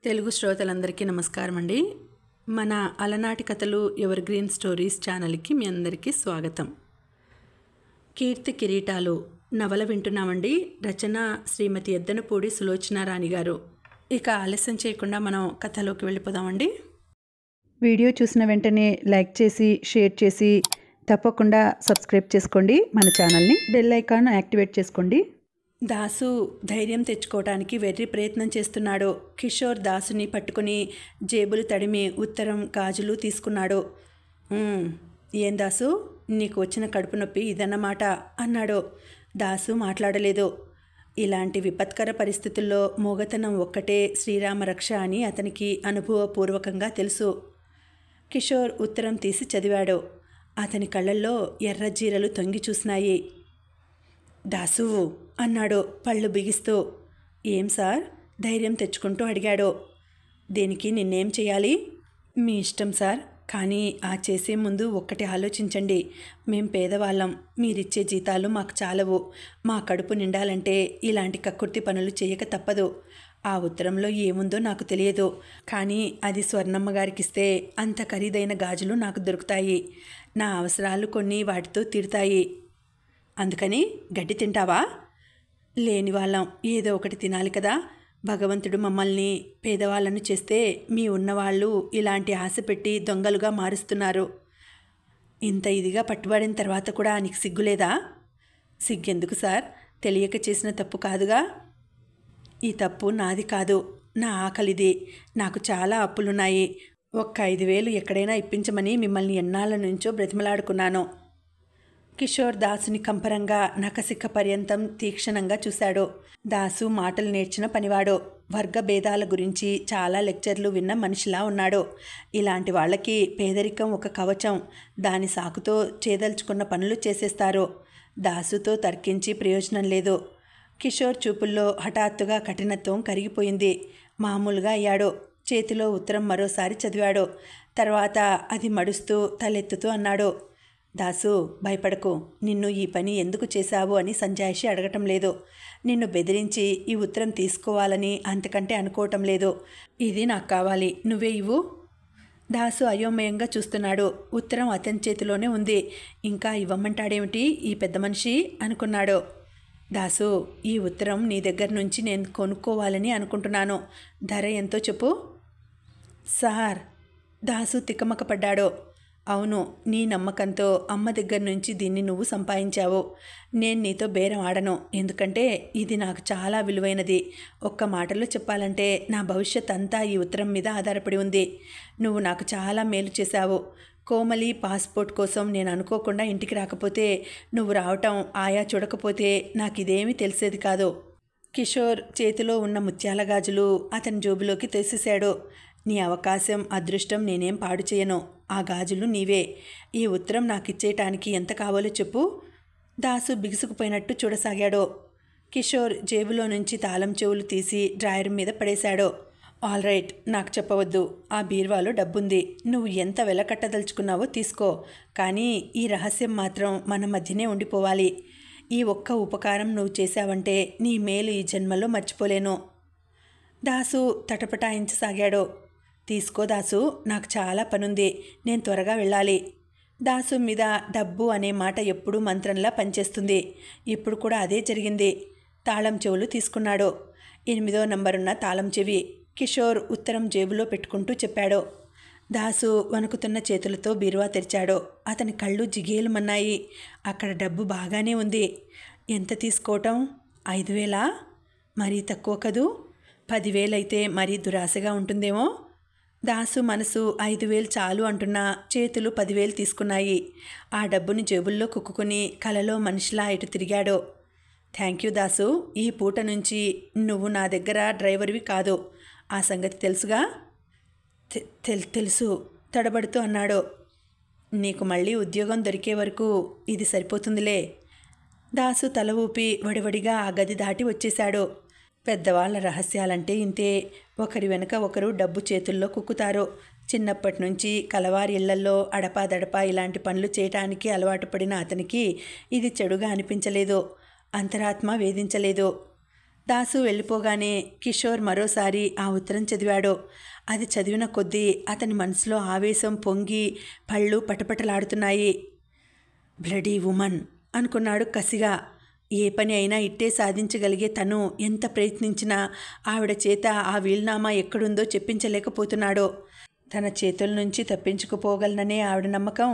తెలుగు శ్రోతలందరికీ నమస్కారం అండి. మన అలనాటి కథలు ఎవర్ గ్రీన్ స్టోరీస్ ఛానల్కి మీ అందరికీ స్వాగతం. కీర్తి కిరీటాలు నవల వింటున్నామండి. రచన శ్రీమతి ఎద్దనపూడి సులోచనారాణి గారు. ఇక ఆలస్యం చేయకుండా మనం కథలోకి వెళ్ళిపోదామండి. వీడియో చూసిన వెంటనే లైక్ చేసి షేర్ చేసి తప్పకుండా సబ్స్క్రైబ్ చేసుకోండి. మన ఛానల్ని బెల్ ఐకాన్ యాక్టివేట్ చేసుకోండి. దాసు ధైర్యం తెచ్చుకోవడానికి వెర్రి ప్రయత్నం చేస్తున్నాడు. కిషోర్ దాసుని పట్టుకుని జేబులు తడిమి ఉత్తరం గాజులు తీసుకున్నాడు. ఏం దాసు, నీకు వచ్చిన కడుపు నొప్పి ఇదన్నమాట అన్నాడు. దాసు మాట్లాడలేదు. ఇలాంటి విపత్కర పరిస్థితుల్లో మూగతనం ఒక్కటే శ్రీరామ రక్ష అని అతనికి అనుభవపూర్వకంగా తెలుసు. కిషోర్ ఉత్తరం తీసి చదివాడు. అతని కళ్ళల్లో ఎర్రజీరలు తొంగి చూసినాయి. దాసు అన్నాడు పళ్ళు బిగిస్తూ. ఏం సార్, ధైర్యం తెచ్చుకుంటూ అడిగాడు. దీనికి నిన్నేం చేయాలి? మీ ఇష్టం సార్, కానీ ఆ చేసే ముందు ఒక్కటి ఆలోచించండి. మేం పేదవాళ్ళం, మీరిచ్చే జీతాలు మాకు చాలవు. మా కడుపు నిండాలంటే ఇలాంటి కక్కుర్తి పనులు చేయక తప్పదు. ఆ ఉత్తరంలో ఏముందో నాకు తెలియదు, కానీ అది స్వర్ణమ్మ గారికిస్తే అంత ఖరీదైన గాజులు నాకు దొరుకుతాయి. నా అవసరాలు కొన్ని వాటితో తీరుతాయి. అందుకని గడ్డి తింటావా? లేని వాళ్ళం ఏదో ఒకటి తినాలి కదా. భగవంతుడు మమ్మల్ని పేదవాళ్ళను చేస్తే మీ ఉన్నవాళ్ళు ఇలాంటి ఆశ పెట్టి దొంగలుగా మారుస్తున్నారు. ఇంత ఇదిగా పట్టుబడిన తర్వాత కూడా నీకు సిగ్గులేదా? సిగ్గెందుకు సార్, తెలియక చేసిన తప్పు కాదుగా. ఈ తప్పు నాది కాదు, నా ఆకలిది. నాకు చాలా అప్పులున్నాయి. ఒక్క 5,000 ఎక్కడైనా ఇప్పించమని మిమ్మల్ని ఎన్నాళ్ళ నుంచో బ్రతిమలాడుకున్నాను. కిషోర్ దాసుని కంపరంగా నకసిక పర్యంతం తీక్షణంగా చూశాడు. దాసు మాటలు నేర్చిన పనివాడు. వర్గ భేదాల గురించి చాలా లెక్చర్లు విన్న మనిషిలా ఉన్నాడు. ఇలాంటి వాళ్ళకి పేదరికం ఒక కవచం. దాని సాకుతో చేదల్చుకున్న పనులు చేసేస్తారు. దాసుతో తర్కించి ప్రయోజనం లేదు. కిషోర్ చూపుల్లో హఠాత్తుగా కఠినత్వం కరిగిపోయింది. మామూలుగా అయ్యాడు. చేతిలో ఉత్తరం మరోసారి చదివాడు. తర్వాత అది మడుస్తూ తలెత్తుతూ అన్నాడు. దాసు, భయపడకు. నిన్ను ఈ పని ఎందుకు చేశావు అని సంజాయిషి అడగటం లేదు. నిన్ను బెదిరించి ఈ ఉత్తరం తీసుకోవాలని అంతకంటే అనుకోవటం లేదు. ఇది నాకు కావాలి, నువ్వే ఇవ్వు. దాసు అయోమయంగా చూస్తున్నాడు. ఉత్తరం అతని చేతిలోనే ఉంది. ఇంకా ఇవ్వమంటాడేమిటి ఈ పెద్ద మనిషి అనుకున్నాడు. దాసు, ఈ ఉత్తరం నీ దగ్గర నుంచి నేను కొనుక్కోవాలని అనుకుంటున్నాను. ధర ఎంతో చెప్పు. సార్, దాసు తిక్కమక్కపడ్డాడు. అవును, నీ నమ్మకంతో అమ్మ దగ్గర నుంచి దీన్ని నువ్వు సంపాదించావు. నేను నీతో బేరం ఆడను, ఎందుకంటే ఇది నాకు చాలా విలువైనది. ఒక్క మాటలో చెప్పాలంటే నా భవిష్యత్ అంతా ఈ ఉత్తరం మీద ఆధారపడి ఉంది. నువ్వు నాకు చాలా మేలు చేశావు. కోమలి పాస్పోర్ట్ కోసం నేను అనుకోకుండా ఇంటికి రాకపోతే, నువ్వు రావటం ఆయా చూడకపోతే నాకు ఇదేమీ తెలిసేది కాదు. కిషోర్ చేతిలో ఉన్న ముత్యాల గాజులు అతని జోబులోకి తోసేశాడు. నీ అవకాశం, అదృష్టం నేనేం పాడు చేయను. ఆ గాజులు నీవే. ఈ ఉత్తరం నాకు ఇచ్చేయటానికి ఎంత కావాలో చెప్పు. దాసు బిగుసుకుపోయినట్టు చూడసాగాడు. కిషోర్ జేబులో నుంచి తాళం చెవులు తీసి డ్రాయర్ మీద పడేశాడు. ఆల్ రైట్, నాకు చెప్పవద్దు. ఆ బీర్వాలో డబ్బుంది. నువ్వు ఎంత వెల కట్టదలుచుకున్నావో తీసుకో, కానీ ఈ రహస్యం మాత్రం మన మధ్యనే ఉండిపోవాలి. ఈ ఒక్క ఉపకారం నువ్వు చేశావంటే నీ మేలు ఈ జన్మలో మర్చిపోలేను. దాసు తటపటాయించసాగాడు. తీసుకో దాసు, నాకు చాలా పనుంది, నేను త్వరగా వెళ్ళాలి. దాసు మీద డబ్బు అనే మాట ఎప్పుడూ మంత్రంలా పనిచేస్తుంది. ఇప్పుడు కూడా అదే జరిగింది. తాళం చెవులు తీసుకున్నాడు. 8వ నంబరున్న తాళం చెవి. కిషోర్ ఉత్తరం జేబులో పెట్టుకుంటూ చెప్పాడు. దాసు వణుకుతున్న చేతులతో బీరువా తెరిచాడు. అతని కళ్ళు జిగేలుమన్నాయి. అక్కడ డబ్బు బాగానే ఉంది. ఎంత తీసుకోవటం? 5,000? మరీ తక్కువ కదూ. 10,000 అయితే మరీ దురాశగా ఉంటుందేమో. దాసు మనసు 5,000 చాలు అంటున్నా చేతులు 10,000 తీసుకున్నాయి. ఆ డబ్బుని జేబుల్లో కుక్కుని కలలో మనిషిలా ఇటు తిరిగాడు. థ్యాంక్ యూ దాసు, ఈ పూట నుంచి నువ్వు నా దగ్గర డ్రైవర్వి కాదు. ఆ సంగతి తెలుసుగా? తెలుసు తడబడుతూ అన్నాడు. నీకు మళ్ళీ ఉద్యోగం దొరికే వరకు ఇది సరిపోతుందిలే. దాసు తల ఊపి వడివడిగా ఆ గది దాటి వచ్చేశాడు. పెద్దవాళ్ళ రహస్యాలంటే ఇంతే. ఒకరి వెనుక ఒకరు డబ్బు చేతుల్లో కుక్కుతారు. చిన్నప్పటి నుంచి కలవారి ఇళ్లల్లో అడపాదడపా ఇలాంటి పనులు చేయటానికి అలవాటు పడిన అతనికి ఇది చెడుగా అనిపించలేదు. అంతరాత్మ వేధించలేదు. దాసు వెళ్ళిపోగానే కిషోర్ మరోసారి ఆ ఉత్తరం చదివాడు. అది చదివిన కొద్దీ అతని మనసులో ఆవేశం పొంగి పళ్ళు పటపటలాడుతున్నాయి. బ్లడీ ఉమన్ అనుకున్నాడు కసిగా. ఏ పని అయినా ఇట్టే సాధించగలిగే తను ఎంత ప్రయత్నించినా ఆవిడ చేత ఆ వీలునామా ఎక్కడుందో చెప్పించలేకపోతున్నాడు. తన చేతుల నుంచి తప్పించుకుపోగలననే ఆవిడ నమ్మకం.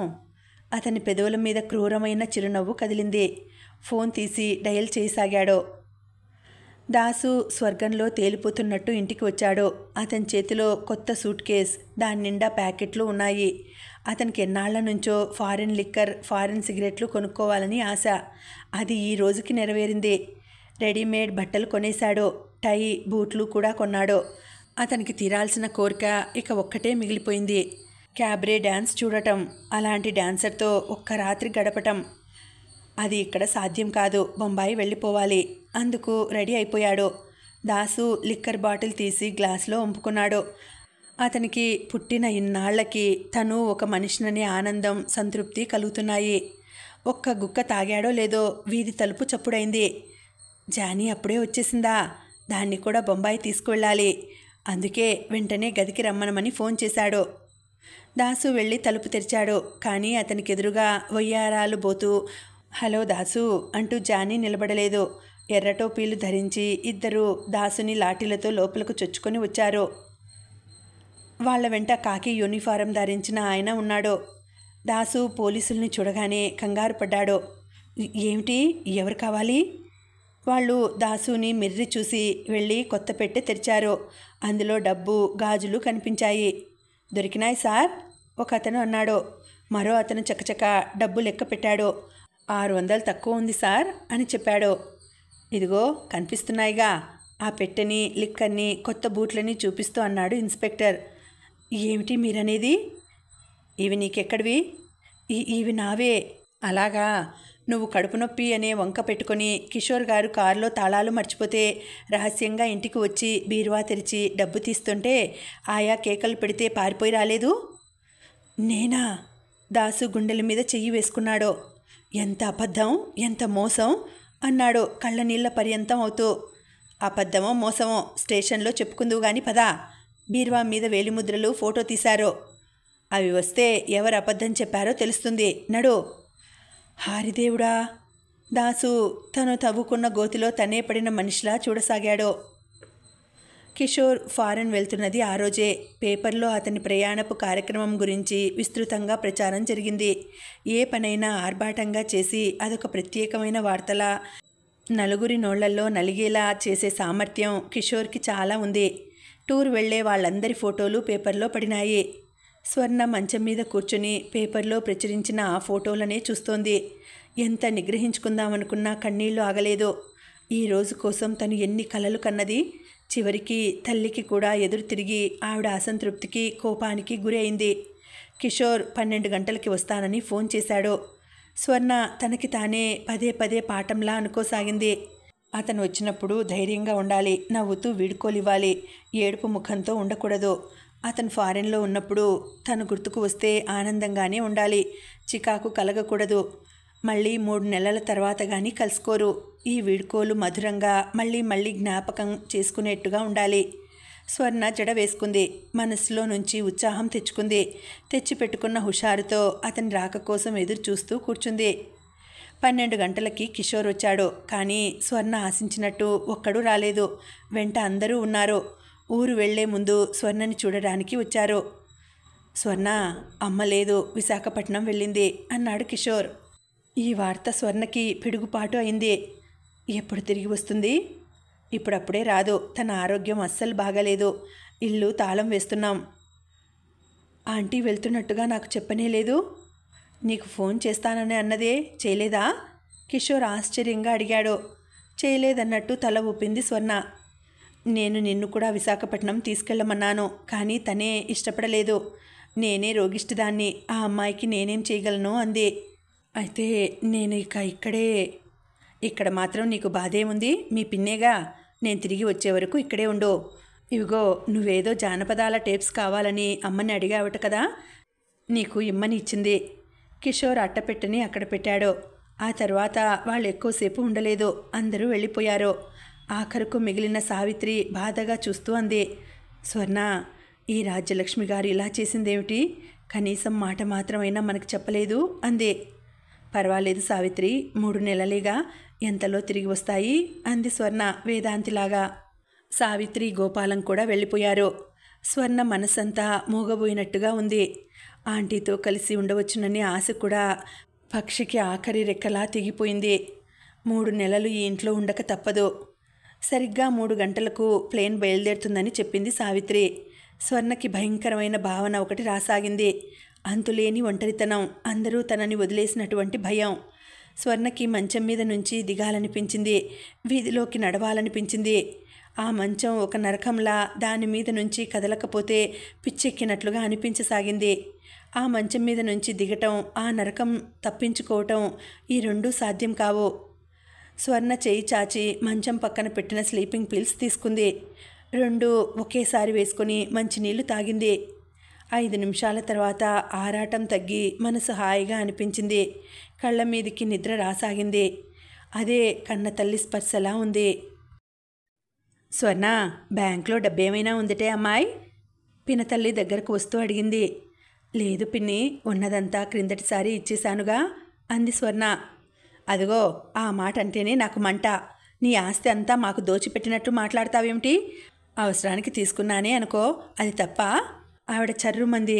అతని పెదవుల మీద క్రూరమైన చిరునవ్వు కదిలింది. ఫోన్ తీసి డయల్ చేయసాగాడు. దాసు స్వర్గంలో తేలిపోతున్నట్టు ఇంటికి వచ్చాడు. అతని చేతిలో కొత్త సూట్ కేస్, దాని నిండా ప్యాకెట్లు ఉన్నాయి. అతనికి ఎన్నాళ్ల నుంచో ఫారిన్ లిక్కర్, ఫారిన్ సిగరెట్లు కొనుక్కోవాలని ఆశ. అది ఈ రోజుకి నెరవేరింది. రెడీమేడ్ బట్టలు కొనేశాడు. టై, బూట్లు కూడా కొన్నాడు. అతనికి తీరాల్సిన కోరిక ఇక ఒక్కటే మిగిలిపోయింది. క్యాబ్రే డ్యాన్స్ చూడటం, అలాంటి డ్యాన్సర్తో ఒక్క రాత్రి గడపటం. అది ఇక్కడ సాధ్యం కాదు. బొంబాయి వెళ్ళిపోవాలి. అందుకు రెడీ అయిపోయాడు. దాసు లిక్కర్ బాటిల్ తీసి గ్లాసులో వంపుకున్నాడు. అతనికి పుట్టిన ఇన్నాళ్లకి తను ఒక మనిషిననే ఆనందం, సంతృప్తి కలుగుతున్నాయి. ఒక్క గుక్క తాగాడో లేదో వీధి తలుపు చప్పుడైంది. జానీ అప్పుడే వచ్చేసిందా? దాన్ని కూడా బొంబాయి తీసుకువెళ్ళాలి. అందుకే వెంటనే గదికి రమ్మనమని ఫోన్ చేశాడు. దాసు వెళ్ళి తలుపు తెరిచాడు. కానీ అతనికి ఎదురుగా వయ్యారాలు బోతూ హలో దాసు అంటూ జానీ నిలబడలేదు. ఎర్రటోపీలు ధరించి ఇద్దరు దాసుని లాఠీలతో లోపలకు చొచ్చుకొని వచ్చారు. వాళ్ల వెంట కాకి యూనిఫారం ధరించిన ఆయన ఉన్నాడు. దాసు పోలీసుల్ని చూడగానే కంగారు పడ్డాడు. ఏమిటి? ఎవరు కావాలి? వాళ్ళు దాసుని మిర్రి చూసి వెళ్ళి కొత్త పెట్టె తెరిచారు. అందులో డబ్బు, గాజులు కనిపించాయి. దొరికినాయి సార్, ఒక అతను అన్నాడు. మరో అతను చకచక డబ్బు లెక్క పెట్టాడు. 600 తక్కువ ఉంది సార్ అని చెప్పాడు. ఇదిగో కనిపిస్తున్నాయిగా. ఆ పెట్టెని, లిక్కర్ని, కొత్త బూట్లని చూపిస్తూ అన్నాడు ఇన్స్పెక్టర్. ఏమిటి మీరనేది? ఇవి నీకెక్కడివి? ఇవి నావే. అలాగా. నువ్వు కడుపు నొప్పి అనే వంక పెట్టుకొని కిషోర్ గారు కారులో తాళాలు మర్చిపోతే రహస్యంగా ఇంటికి వచ్చి బీరువా తెరిచి డబ్బు తీస్తుంటే ఆయా కేకలు పెడితే పారిపోయి రాలేదు? నేనా? దాసు గుండెల మీద చెయ్యి వేసుకున్నాడు. ఎంత అబద్ధం, ఎంత మోసం అన్నాడు కళ్ళనీళ్ల పర్యంతం అవుతూ. అబద్ధమో మోసమో స్టేషన్లో చెప్పుకుందువు గాని పదా. బీరువా మీద వేలిముద్రలు ఫోటో తీశారు. అవి వస్తే ఎవరు అబద్ధం చెప్పారో తెలుస్తుంది. నడు. హారిదేవుడా! దాసు తను తవ్వుకున్న గోతిలో తనే పడిన మనిషిలా చూడసాగాడు. కిషోర్ ఫారెన్ వెళ్తున్నది ఆ రోజే. పేపర్లో అతని ప్రయాణపు కార్యక్రమం గురించి విస్తృతంగా ప్రచారం జరిగింది. ఏ పనైనా ఆర్భాటంగా చేసి అదొక ప్రత్యేకమైన వార్తలా, నలుగురి నోళ్లల్లో నలిగేలా చేసే సామర్థ్యం కిషోర్కి చాలా ఉంది. టూర్ వెళ్లే వాళ్ళందరి ఫోటోలు పేపర్లో పడినాయి. స్వర్ణ మంచం మీద కూర్చుని పేపర్లో ప్రచురించిన ఆ ఫోటోలనే చూస్తోంది. ఎంత నిగ్రహించుకుందామనుకున్నా కన్నీళ్లు ఆగలేదు. ఈ రోజు కోసం తను ఎన్ని కలలు కన్నది. చివరికి తల్లికి కూడా ఎదురు తిరిగి ఆవిడ అసంతృప్తికి, కోపానికి గురి అయింది. కిషోర్ 12 గంటలకి వస్తానని ఫోన్ చేశాడు. స్వర్ణ తనకి తానే పదే పదే పాఠంలా అనుకోసాగింది. అతను వచ్చినప్పుడు ధైర్యంగా ఉండాలి, నవ్వుతూ వీడ్కోలివ్వాలి, ఏడుపు ముఖంతో ఉండకూడదు. అతను ఫారెన్లో ఉన్నప్పుడు తను గుర్తుకు వస్తే ఆనందంగానే ఉండాలి, చికాకు కలగకూడదు. మళ్ళీ 3 నెలల తర్వాత కానీ కలుసుకోరు. ఈ వీడ్కోలు మధురంగా మళ్ళీ మళ్ళీ జ్ఞాపకం చేసుకునేట్టుగా ఉండాలి. స్వర్ణ జడ వేసుకుంది. మనసులో నుంచి ఉత్సాహం తెచ్చుకుంది. తెచ్చిపెట్టుకున్న హుషారుతో అతని రాక కోసం ఎదురు చూస్తూ కూర్చుంది. 12 గంటలకి కిషోర్ వచ్చాడు. కానీ స్వర్ణ ఆశించినట్టు ఒక్కడూ రాలేదు. వెంట అందరూ ఉన్నారు. ఊరు వెళ్లే ముందు స్వర్ణని చూడడానికి వచ్చారు. స్వర్ణ అమ్మ లేదు, విశాఖపట్నం వెళ్ళింది అన్నాడు కిషోర్. ఈ వార్త స్వర్ణకి పిడుగుపాటు అయింది. ఎప్పుడు తిరిగి వస్తుంది? ఇప్పుడప్పుడే రాదు. తన ఆరోగ్యం అస్సలు బాగాలేదు. ఇల్లు తాళం వేస్తున్నాం. ఆంటీ వెళ్తున్నట్టుగా నాకు చెప్పనే లేదు. నీకు ఫోన్ చేస్తానని అన్నదే, చేయలేదా? కిషోర్ ఆశ్చర్యంగా అడిగాడు. చేయలేదన్నట్టు తల ఊపింది స్వర్ణ. నేను నిన్ను కూడా విశాఖపట్నం తీసుకెళ్ళమన్నాను, కానీ తనే ఇష్టపడలేదు. నేనే రోగిష్టిదాన్ని, ఆ అమ్మాయికి నేనేం చేయగలను అంది. అయితే నేను ఇక్కడ మాత్రం నీకు బాధేముంది? మీ పిన్నేగా. నేను తిరిగి వచ్చే వరకు ఇక్కడే ఉండు. ఇవిగో నువ్వేదో జానపదాల టేప్స్ కావాలని అమ్మని అడిగావట కదా, నీకు ఇమ్మని ఇచ్చింది. కిషోర్ అట్టపెట్టని అక్కడ పెట్టాడు. ఆ తర్వాత వాళ్ళు ఎక్కువసేపు ఉండలేదు. అందరూ వెళ్ళిపోయారు. ఆఖరుకు మిగిలిన సావిత్రి బాధగా చూస్తూ అంది. స్వర్ణ, ఈ రాజ్యలక్ష్మి గారు ఇలా చేసిందేమిటి? కనీసం మాట మాత్రమైనా మనకు చెప్పలేదు అంది. పర్వాలేదు సావిత్రి, 3 నెలలేగా, ఎంతలో తిరిగి వస్తాయి అంది స్వర్ణ వేదాంతిలాగా. సావిత్రి గోపాలం కూడా వెళ్ళిపోయారు. స్వర్ణ మనసంతా మూగబోయినట్టుగా ఉంది. ఆంటీతో కలిసి ఉండవచ్చునని ఆశ కూడా పక్షికి ఆఖరి రెక్కలా తెగిపోయింది. 3 నెలలు ఈ ఇంట్లో ఉండక తప్పదు. సరిగ్గా 3 గంటలకు ప్లేన్ బయలుదేరుతుందని చెప్పింది సావిత్రి. స్వర్ణకి భయంకరమైన భావన ఒకటి రాసాగింది. అంతులేని ఒంటరితనం, అందరూ తనని వదిలేసినటువంటి భయం. స్వర్ణకి మంచం మీద నుంచి దిగాలనిపించింది, వీధిలోకి నడవాలనిపించింది. ఆ మంచం ఒక నరకంలా దాని మీద నుంచి కదలకపోతే పిచ్చెక్కినట్లుగా అనిపించసాగింది. ఆ మంచం మీద నుంచి దిగటం, ఆ నరకం తప్పించుకోవటం, ఈ రెండూ సాధ్యం కావు. స్వర్ణ చేయి చాచి మంచం పక్కన పెట్టిన స్లీపింగ్ పిల్స్ తీసుకుంది. 2 ఒకేసారి వేసుకొని మంచినీళ్లు తాగింది. 5 నిమిషాల తర్వాత ఆరాటం తగ్గి మనసు హాయిగా అనిపించింది. కళ్ళ మీదికి నిద్ర రాసాగింది. అదే కన్న తల్లి స్పర్శలా ఉంది. స్వర్ణ, బ్యాంకులో డబ్బేమైనా ఉందిటే అమ్మాయి? పినతల్లి దగ్గరకు వస్తూ అడిగింది. లేదు పిన్ని, ఉన్నదంతా క్రిందటిసారి ఇచ్చేశానుగా అంది స్వర్ణ. అదిగో, ఆ మాట అంటేనే నాకు మంట. నీ ఆస్తి అంతా మాకు దోచిపెట్టినట్టు మాట్లాడతావేమిటి? అవసరానికి తీసుకున్నానే అనుకో, అది తప్ప? ఆవిడ చర్రుమంది.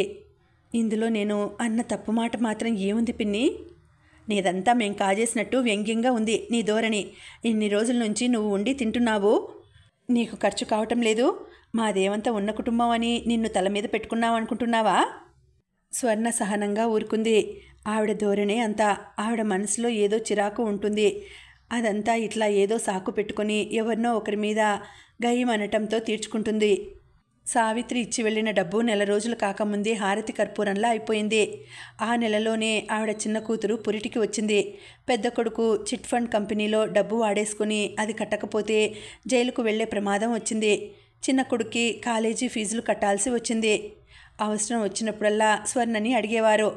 ఇందులో నేను అన్న తప్పు మాట మాత్రం ఏముంది పిన్ని? నీదంతా మేం కాజేసినట్టు వ్యంగ్యంగా ఉంది నీ ధోరణి. ఇన్ని రోజుల నుంచి నువ్వు ఉండి తింటున్నావు, నీకు ఖర్చు కావటం లేదు. మాదేమంతా ఉన్న కుటుంబం అని నిన్ను తల మీద పెట్టుకున్నావనుకుంటున్నావా? స్వర్ణ సహనంగా ఊరుకుంది. ఆవిడ ధోరణే అంతా. ఆవిడ మనసులో ఏదో చిరాకు ఉంటుంది. అదంతా ఇట్లా ఏదో సాకు పెట్టుకొని ఎవరినో ఒకరి మీద గయ్యమనటంతో తీర్చుకుంటుంది. సావిత్రి ఇచ్చి వెళ్ళిన డబ్బు 1 నెల రోజులు కాకముందే హారతి కర్పూరంలా అయిపోయింది. ఆ నెలలోనే ఆవిడ చిన్న కూతురు పురిటికి వచ్చింది. పెద్ద కొడుకు చిట్ ఫండ్ కంపెనీలో డబ్బు వాడేసుకుని అది కట్టకపోతే జైలుకు వెళ్లే ప్రమాదం వచ్చింది. చిన్న కొడుక్కి కాలేజీ ఫీజులు కట్టాల్సి వచ్చింది. అవసరం వచ్చినప్పుడల్లా స్వర్ణని అడిగేవారు.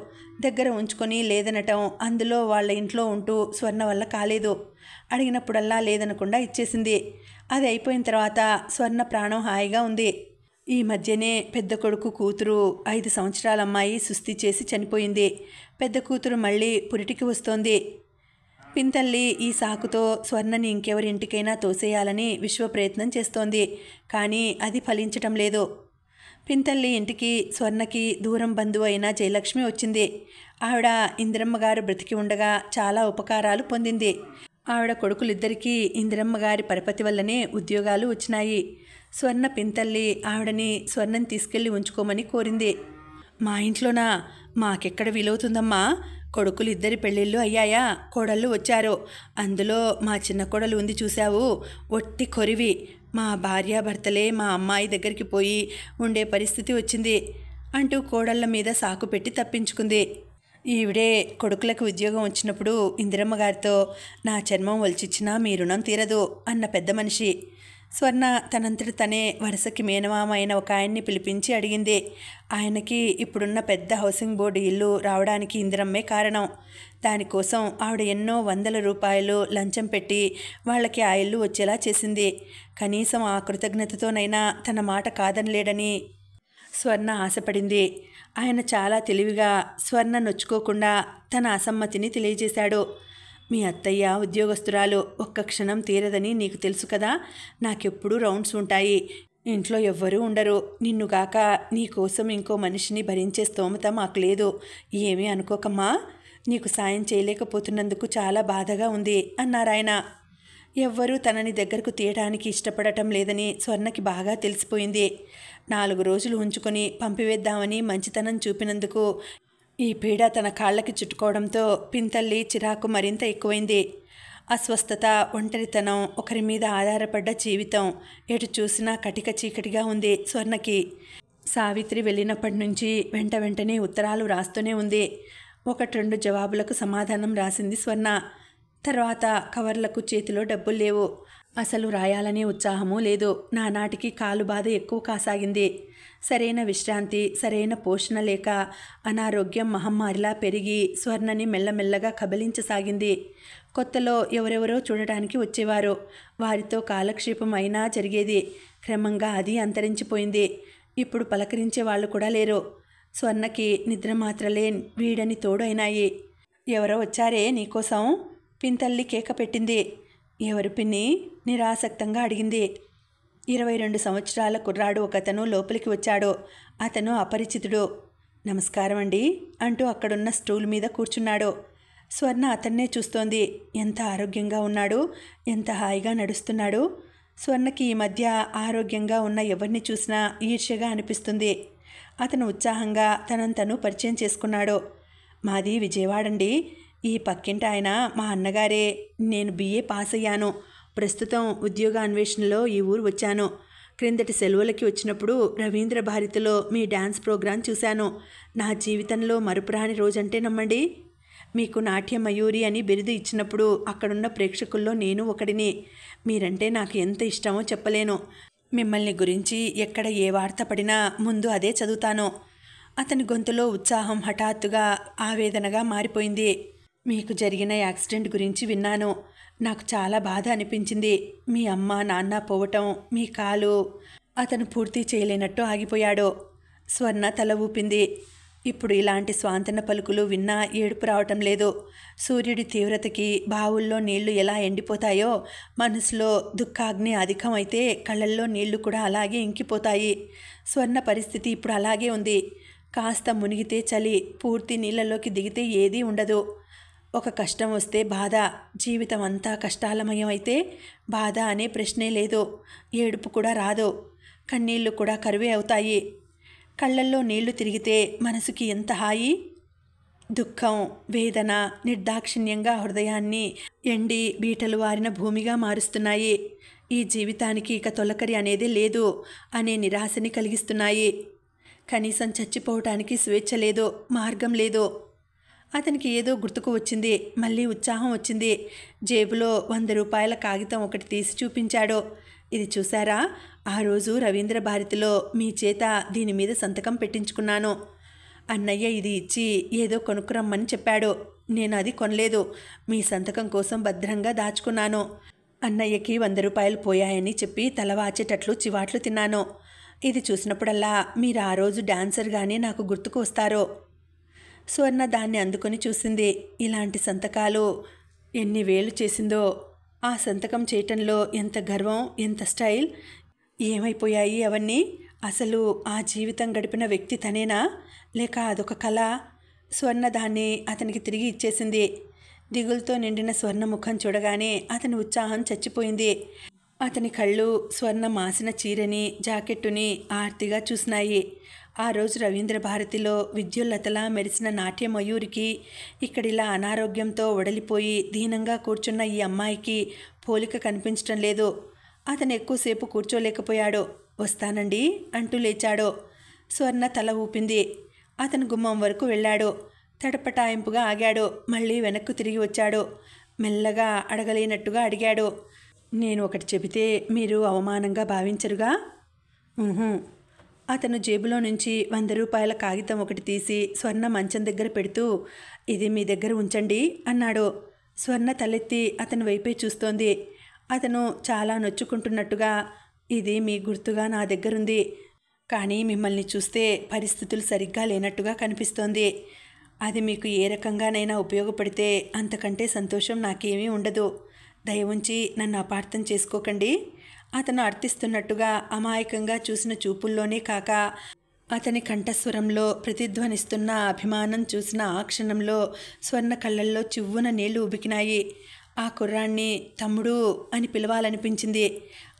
దగ్గర ఉంచుకొని లేదనటం, అందులో వాళ్ళ ఇంట్లో ఉంటూ స్వర్ణ వల్ల కాలేదు. అడిగినప్పుడల్లా లేదనకుండా ఇచ్చేసింది. అది అయిపోయిన తర్వాత స్వర్ణ ప్రాణం హాయిగా ఉంది. ఈ మధ్యనే పెద్ద కొడుకు కూతురు 5 సంవత్సరాల అమ్మాయి సుస్థి చేసి చనిపోయింది. పెద్ద కూతురు మళ్ళీ పురిటికి వస్తోంది. పింతల్లి ఈ సాకుతో స్వర్ణని ఇంకెవరింటికైనా తోసేయాలని విశ్వ ప్రయత్నం చేస్తోంది. కానీ అది ఫలించటం లేదు. పింతల్లి ఇంటికి స్వర్ణకి దూరం బంధువు అయిన జయలక్ష్మి వచ్చింది. ఆవిడ ఇందిరమ్మ గారు బ్రతికి ఉండగా చాలా ఉపకారాలు పొందింది. ఆవిడ కొడుకులిద్దరికీ ఇందిరమ్మ గారి పరపతి వల్లనే ఉద్యోగాలు వచ్చినాయి. స్వర్ణ పింతల్లి ఆవిడని స్వర్ణని తీసుకెళ్ళి ఉంచుకోమని కోరింది. మా ఇంట్లోనా? మాకెక్కడ వీలవుతుందమ్మా? కొడుకులు 2 పెళ్ళిళ్ళు అయ్యాయా, కోడళ్ళు వచ్చారు. అందులో మా చిన్న కోడలు ఉంది చూశావు, ఒట్టి కొరివి. మా భార్యాభర్తలే మా అమ్మాయి దగ్గరికి పోయి ఉండే పరిస్థితి వచ్చింది అంటూ కోడళ్ళ మీద సాకు పెట్టి తప్పించుకుంది. ఈవిడే కొడుకులకు ఉద్యోగం వచ్చినప్పుడు ఇందిరమ్మ గారితో, నా చర్మం ఒలిచిచ్చినా మీ రుణం తీరదు అన్న పెద్ద మనిషి. స్వర్ణ తనంతట తనే వరుసకి మేనమామ అయిన ఒక ఆయన్ని పిలిపించి అడిగింది. ఆయనకి ఇప్పుడున్న పెద్ద హౌసింగ్ బోర్డు ఇల్లు రావడానికి ఇందిరమ్మే కారణం. దానికోసం ఆవిడ ఎన్నో 100 రూపాయలు లంచం పెట్టి వాళ్ళకి ఆ ఇల్లు వచ్చేలా చేసింది. కనీసం ఆ కృతజ్ఞతతోనైనా తన మాట కాదనలేడని స్వర్ణ ఆశపడింది. ఆయన చాలా తెలివిగా స్వర్ణ నొచ్చుకోకుండా తన అసమ్మతిని తెలియజేశాడు. మీ అత్తయ్య ఉద్యోగస్తురాలు, ఒక్క క్షణం తీరదని నీకు తెలుసు కదా. నాకెప్పుడూ రౌండ్స్ ఉంటాయి. ఇంట్లో ఎవ్వరూ ఉండరు. నిన్నుగాక నీ కోసం ఇంకో మనిషిని భరించే స్తోమత మాకు లేదు. ఏమీ అనుకోకమ్మా. నీకు సాయం చేయలేకపోతున్నందుకు చాలా బాధగా ఉంది అన్నారాయన. ఎవ్వరూ తనని దగ్గరకు తీయడానికి ఇష్టపడటం లేదని స్వర్ణకి బాగా తెలిసిపోయింది. 4 రోజులు ఉంచుకొని పంపివేద్దామని మంచితనం చూపినందుకు ఈ పీడ తన కాళ్ళకి చుట్టుకోవడంతో పింతల్లి చిరాకు మరింత ఎక్కువైంది. అస్వస్థత, ఒంటరితనం, ఒకరి మీద ఆధారపడ్డ జీవితం, ఎటు చూసినా కటిక చీకటిగా ఉంది స్వర్ణకి. సావిత్రి వెళ్ళినప్పటి నుంచి వెంటనే ఉత్తరాలు రాస్తూనే ఉంది. 1-2 జవాబులకు సమాధానం రాసింది స్వర్ణ. తర్వాత కవర్లకు చేతిలో డబ్బులు లేవు. అసలు రాయాలనే ఉత్సాహము లేదు. నానాటికి కాలు బాధ ఎక్కువ కాసాగింది. సరైన విశ్రాంతి, సరైన పోషణ లేక అనారోగ్యం మహమ్మారిలా పెరిగి స్వర్ణని మెల్లమెల్లగా కబలించసాగింది. కొత్తలో ఎవరెవరో చూడటానికి వచ్చేవారు. వారితో కాలక్షేపం అయినా జరిగేది. క్రమంగా అది అంతరించిపోయింది. ఇప్పుడు పలకరించే వాళ్ళు కూడా లేరు. స్వర్ణకి నిద్రమాత్రలే వీడని తోడు అయినాయి. ఎవరో వచ్చారే నీకోసం? పింతల్లి కేక పెట్టింది. ఎవరు పిన్ని? నిరాసక్తంగా అడిగింది. 22 సంవత్సరాల కుర్రాడు ఒకతను లోపలికి వచ్చాడు. అతను అపరిచితుడు. నమస్కారం అండి అంటూ అక్కడున్న స్టూల్ మీద కూర్చున్నాడు. స్వర్ణ అతన్నే చూస్తోంది. ఎంత ఆరోగ్యంగా ఉన్నాడు, ఎంత హాయిగా నడుస్తున్నాడు. స్వర్ణకి ఈ మధ్య ఆరోగ్యంగా ఉన్న ఎవరిని చూసినా ఈర్ష్యగా అనిపిస్తుంది. అతను ఉత్సాహంగా తనను పరిచయం చేసుకున్నాడు. మాది విజయవాడండి. ఈ పక్కింటి ఆయన మా అన్నగారే. నేను BA పాస్ అయ్యాను. ప్రస్తుతం ఉద్యోగ అన్వేషణలో ఈ ఊరు వచ్చాను. క్రిందటి సెలవులకి వచ్చినప్పుడు రవీంద్ర భారతిలో మీ డ్యాన్స్ ప్రోగ్రాం చూశాను. నా జీవితంలో మరుపురాని రోజంటే నమ్మండి. మీకు నాట్య మయూరి అని బిరుదు ఇచ్చినప్పుడు అక్కడున్న ప్రేక్షకుల్లో నేను ఒకడిని. మీరంటే నాకు ఎంత ఇష్టమో చెప్పలేను. మిమ్మల్ని గురించి ఎక్కడ ఏ వార్త పడినా ముందు అదే చదువుతాను. అతని గొంతులో ఉత్సాహం హఠాత్తుగా ఆవేదనగా మారిపోయింది. మీకు జరిగిన యాక్సిడెంట్ గురించి విన్నాను. నాకు చాలా బాధ అనిపించింది. మీ అమ్మ నాన్న పోవటం, మీ కాలు. అతను పూర్తి చేయలేనట్టు ఆగిపోయాడు. స్వర్ణ తల ఊపింది. ఇప్పుడు ఇలాంటి స్వాంతన పలుకులు విన్నా ఏడుపు రావటం లేదు. సూర్యుడి తీవ్రతకి బావుల్లో నీళ్లు ఎలా ఎండిపోతాయో మనసులో దుఃఖాగ్ని అధికమైతే కళ్ళల్లో నీళ్లు కూడా అలాగే ఇంకిపోతాయి. స్వర్ణ పరిస్థితి ఇప్పుడు అలాగే ఉంది. కాస్త మునిగితే చలి, పూర్తి నీళ్ళలోకి దిగితే ఏదీ ఉండదు. ఒక కష్టం వస్తే బాధ, జీవితం అంతా కష్టాలమయం అయితే బాధ అనే ప్రశ్నే లేదు. ఏడుపు కూడా రాదు. కన్నీళ్లు కూడా కరువే అవుతాయి. కళ్ళల్లో నీళ్లు తిరిగితే మనసుకి ఎంత హాయి. దుఃఖం, వేదన నిర్దాక్షిణ్యంగా హృదయాన్ని ఎండి బీటలు వారిన భూమిగా మారుస్తున్నాయి. ఈ జీవితానికి ఇక తొలకరి అనేది లేదు అనే నిరాశని కలిగిస్తున్నాయి. కనీసం చచ్చిపోవటానికి స్వేచ్ఛ లేదు, మార్గం లేదు. అతనికి ఏదో గుర్తుకు వచ్చింది. మళ్ళీ ఉత్సాహం వచ్చింది. జేబులో 100 రూపాయల కాగితం ఒకటి తీసి చూపించాడు. ఇది చూసారా? ఆ రోజు రవీంద్ర భారతిలో మీ చేత దీని మీద సంతకం పెట్టించుకున్నాను. అన్నయ్య ఇది ఇచ్చి ఏదో కొనుక్కురమ్మని చెప్పాడు. నేను అది కొనలేదు. మీ సంతకం కోసం భద్రంగా దాచుకున్నాను. అన్నయ్యకి 100 రూపాయలు పోయాయని చెప్పి తలవాచేటట్లు చివాట్లు తిన్నాను. ఇది చూసినప్పుడల్లా మీరు ఆ రోజు డాన్సర్గానే నాకు గుర్తుకు వస్తారు. స్వర్ణ దాన్ని అందుకొని చూసింది. ఇలాంటి సంతకాలు ఎన్ని వేలు చేసిందో. ఆ సంతకం చేయటంలో ఎంత గర్వం, ఎంత స్టైల్. ఏమైపోయాయి అవన్నీ? అసలు ఆ జీవితం గడిపిన వ్యక్తి తనేనా, లేక అదొక కళ? స్వర్ణ దాన్ని అతనికి తిరిగి ఇచ్చేసింది. దిగులుతో నిండిన స్వర్ణ ముఖం చూడగానే అతని ఉత్సాహం చచ్చిపోయింది. అతని కళ్ళు స్వర్ణ మాసిన చీరని, జాకెట్టుని ఆర్తిగా చూసినాయి. ఆ రోజు రవీంద్ర భారతిలో విద్యుల్లతలా మెరిసిన నాట్య మయూరికి ఇక్కడిలా అనారోగ్యంతో వడలిపోయి దీనంగా కూర్చున్న ఈ అమ్మాయికి పోలిక కనిపించటం లేదు. అతను ఎక్కువసేపు కూర్చోలేకపోయాడు. వస్తానండి అంటూ లేచాడు. స్వర్ణ తల ఊపింది. అతను గుమ్మం వరకు వెళ్ళాడు. తడపటాయింపుగా ఆగాడు. మళ్ళీ వెనక్కు తిరిగి వచ్చాడు. మెల్లగా అడగలేనట్టుగా అడిగాడు. నేను ఒకటి చెబితే మీరు అవమానంగా భావించరుగా? అతను జేబులో నుంచి 100 రూపాయల కాగితం ఒకటి తీసి స్వర్ణ మంచం దగ్గర పెడుతూ, ఇది మీ దగ్గర ఉంచండి అన్నాడు. స్వర్ణ తలెత్తి అతని వైపే చూస్తోంది. అతను చాలా నొచ్చుకుంటున్నట్టుగా, ఇది మీ గుర్తుగా నా దగ్గరుంది. కానీ మిమ్మల్ని చూస్తే పరిస్థితులు సరిగ్గా లేనట్టుగా కనిపిస్తోంది. అది మీకు ఏ రకంగానైనా ఉపయోగపడితే అంతకంటే సంతోషం నాకేమీ ఉండదు. దయవుంచి నన్ను అపార్థం చేసుకోకండి. అతను అర్థిస్తున్నట్టుగా అమాయకంగా చూసిన చూపుల్లోనే కాక అతని కంఠస్వరంలో ప్రతిధ్వనిస్తున్న అభిమానం చూసిన ఆ క్షణంలో స్వర్ణ కళ్ళల్లో చివ్వున నీళ్లు ఉబికినాయి. ఆ కుర్రాన్ని తమ్ముడు అని పిలవాలనిపించింది.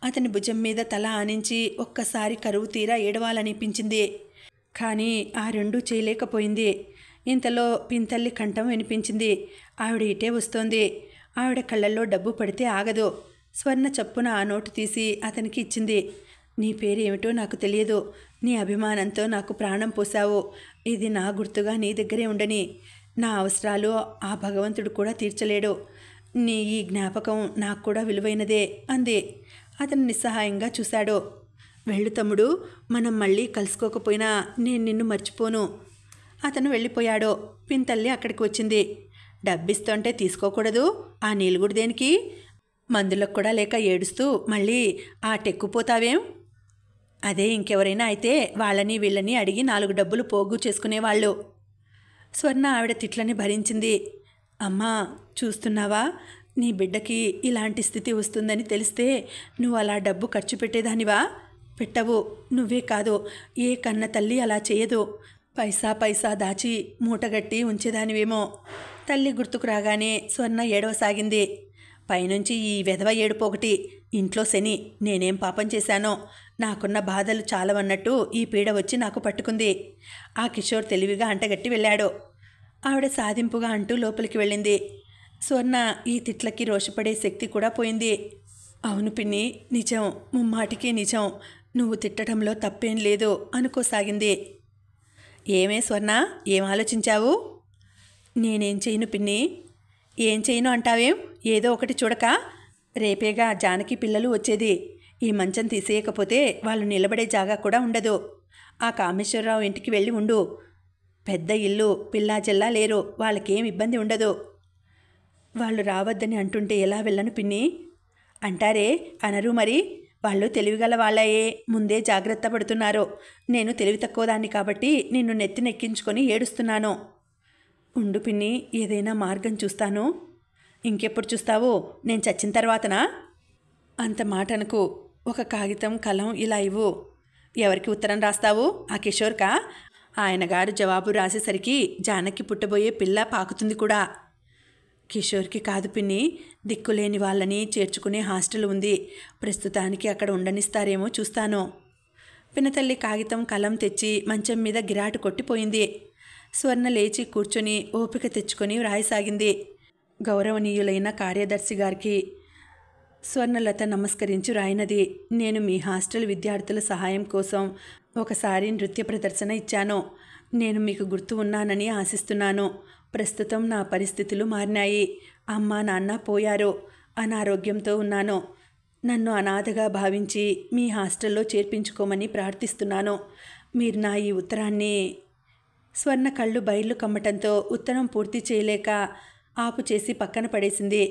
అతని భుజం మీద తల ఆనించి ఒక్కసారి కరువు తీరా ఏడవాలనిపించింది. కానీ ఆ రెండూ చేయలేకపోయింది. ఇంతలో పింతల్లి కంఠం వినిపించింది. ఆవిడ ఇటే వస్తోంది. ఆవిడ కళ్ళల్లో డబ్బు పడితే ఆగదు. స్వర్ణ చప్పున ఆ నోటు తీసి అతనికి ఇచ్చింది. నీ పేరేమిటో నాకు తెలియదు. నీ అభిమానంతో నాకు ప్రాణం పోసావు. ఇది నా గుర్తుగా నీ దగ్గరే ఉండని. నా అవసరాలు ఆ భగవంతుడు కూడా తీర్చలేడు. నీ ఈ జ్ఞాపకం నాకు కూడా విలువైనదే అంది. అతను నిస్సహాయంగా చూశాడు. వెళ్ళు తమ్ముడు, మనం మళ్ళీ కలుసుకోకపోయినా నేను నిన్ను మర్చిపోను. అతను వెళ్ళిపోయాడు. పింతల్లి అక్కడికి వచ్చింది. డబ్బిస్తుంటే తీసుకోకూడదు, ఆ నీలుగుడు దేనికి? మందులకు కూడా లేక ఏడుస్తూ మళ్ళీ ఆ టెక్కుపోతావేం? అదే ఇంకెవరైనా అయితే వాళ్ళని వీళ్ళని అడిగి 4 డబ్బులు పోగు చేసుకునేవాళ్ళు. స్వర్ణ ఆవిడ తిట్లని భరించింది. అమ్మా, చూస్తున్నావా, నీ బిడ్డకి ఇలాంటి స్థితి వస్తుందని తెలిస్తే నువ్వు అలా డబ్బు ఖర్చు పెట్టేదానివా? పెట్టవు. నువ్వే కాదు, ఏ కన్న తల్లి అలా చేయదు. పైసా పైసా దాచి మూటగట్టి ఉంచేదానివేమో. తల్లి గుర్తుకు రాగానే స్వర్ణ ఏడవసాగింది. పైనుంచి ఈ వెధవ ఏడుపు ఒకటి, ఇంట్లో శని, నేనేం పాపం చేశానో, నాకున్న బాధలు చాలవన్నట్టు ఈ పీడ వచ్చి నాకు పట్టుకుంది. ఆ కిషోర్ తెలివిగా అంటగట్టి వెళ్ళాడు. ఆవిడ సాధింపుగా అంటూ లోపలికి వెళ్ళింది. స్వర్ణ ఈ తిట్లకి రోషపడే శక్తి కూడా పోయింది. అవును పిన్ని, నిజం, ముమ్మాటికి నిజం. నువ్వు తిట్టడంలో తప్పేం లేదు అనుకోసాగింది. ఏమే స్వర్ణ, ఏం ఆలోచించావు? నేనేం చేయను పిన్ని. ఏం చేయను అంటావేం? ఏదో ఒకటి చూడక. రేపేగా జానకి పిల్లలు వచ్చేది. ఈ మంచం తీసేయకపోతే వాళ్ళు నిలబడే జాగా కూడా ఉండదు. ఆ కామేశ్వరరావు ఇంటికి వెళ్ళి ఉండు. పెద్ద ఇల్లు, పిల్లా జల్లా లేరు, వాళ్ళకేం ఇబ్బంది ఉండదు. వాళ్ళు రావద్దని అంటుంటే ఎలా వెళ్ళను పిన్ని? అంటారే, అనరు మరి. వాళ్ళు తెలివిగల వాళ్ళయే, ముందే జాగ్రత్త పడుతున్నారు. నేను తెలివి తక్కువదాన్ని కాబట్టి నిన్ను నెత్తినెక్కించుకొని ఏడుస్తున్నాను. ఉండు పిన్ని, ఏదైనా మార్గం చూస్తాను. ఇంకెప్పుడు చూస్తావు? నేను చచ్చిన తర్వాతనా? అంత మాటనకు. ఒక కాగితం, కలం ఇలా ఇవ్వు. ఎవరికి ఉత్తరం రాస్తావు? ఆ కిషోర్కా? ఆయన గారు జవాబు రాసేసరికి జానకి పుట్టబోయే పిల్ల పాకుతుంది కూడా. కిషోర్కి కాదు పిన్ని, దిక్కులేని వాళ్ళని చేర్చుకునే హాస్టల్ ఉంది. ప్రస్తుతానికి అక్కడ ఉండనిస్తారేమో చూస్తాను. పినతల్లి కాగితం, కలం తెచ్చి మంచం మీద గిరాటు కొట్టిపోయింది. స్వర్ణ లేచి కూర్చొని ఓపిక తెచ్చుకొని వ్రాయసాగింది. గౌరవనీయులైన కార్యదర్శి గారికి స్వర్ణలత నమస్కరించి రాయినది. నేను మీ హాస్టల్ విద్యార్థుల సహాయం కోసం ఒకసారి నృత్య ప్రదర్శన ఇచ్చాను. నేను మీకు గుర్తు ఉన్నానని ఆశిస్తున్నాను. ప్రస్తుతం నా పరిస్థితులు మారినాయి. అమ్మ నాన్న పోయారు. అనారోగ్యంతో ఉన్నాను. నన్ను అనాథగా భావించి మీ హాస్టల్లో చేర్పించుకోమని ప్రార్థిస్తున్నాను. మీరు నా ఈ ఉత్తరాన్ని... స్వర్ణ కళ్ళు బయళ్ళు కమ్మటంతో ఉత్తరం పూర్తి చేయలేక ఆపు చేసి పక్కన పడేసింది.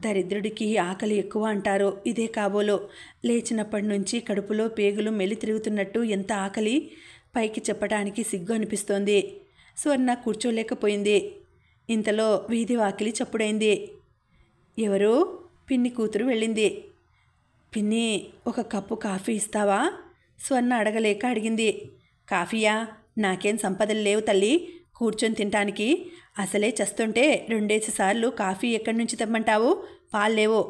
దరిద్రుడికి ఆకలి ఎక్కువ అంటారు, ఇదే కాబోలు. లేచినప్పటి నుంచి కడుపులో పేగులు మెలి తిరుగుతున్నట్టు ఎంత ఆకలి, పైకి చెప్పడానికి సిగ్గు అనిపిస్తోంది. స్వర్ణ కూర్చోలేకపోయింది. ఇంతలో వీధి వాకిలి చప్పుడైంది. ఎవరు? పిన్ని కూతురు వెళ్ళింది. పిన్ని, ఒక కప్పు కాఫీ ఇస్తావా? స్వర్ణ అడగలేక అడిగింది. కాఫీయా? నాకేం సంపదలు లేవు తల్లి, కూర్చొని తినటానికి. అసలే చస్తుంటే 2 సార్లు కాఫీ ఎక్కడి నుంచి తెమ్మంటావు? పాల్లేవో.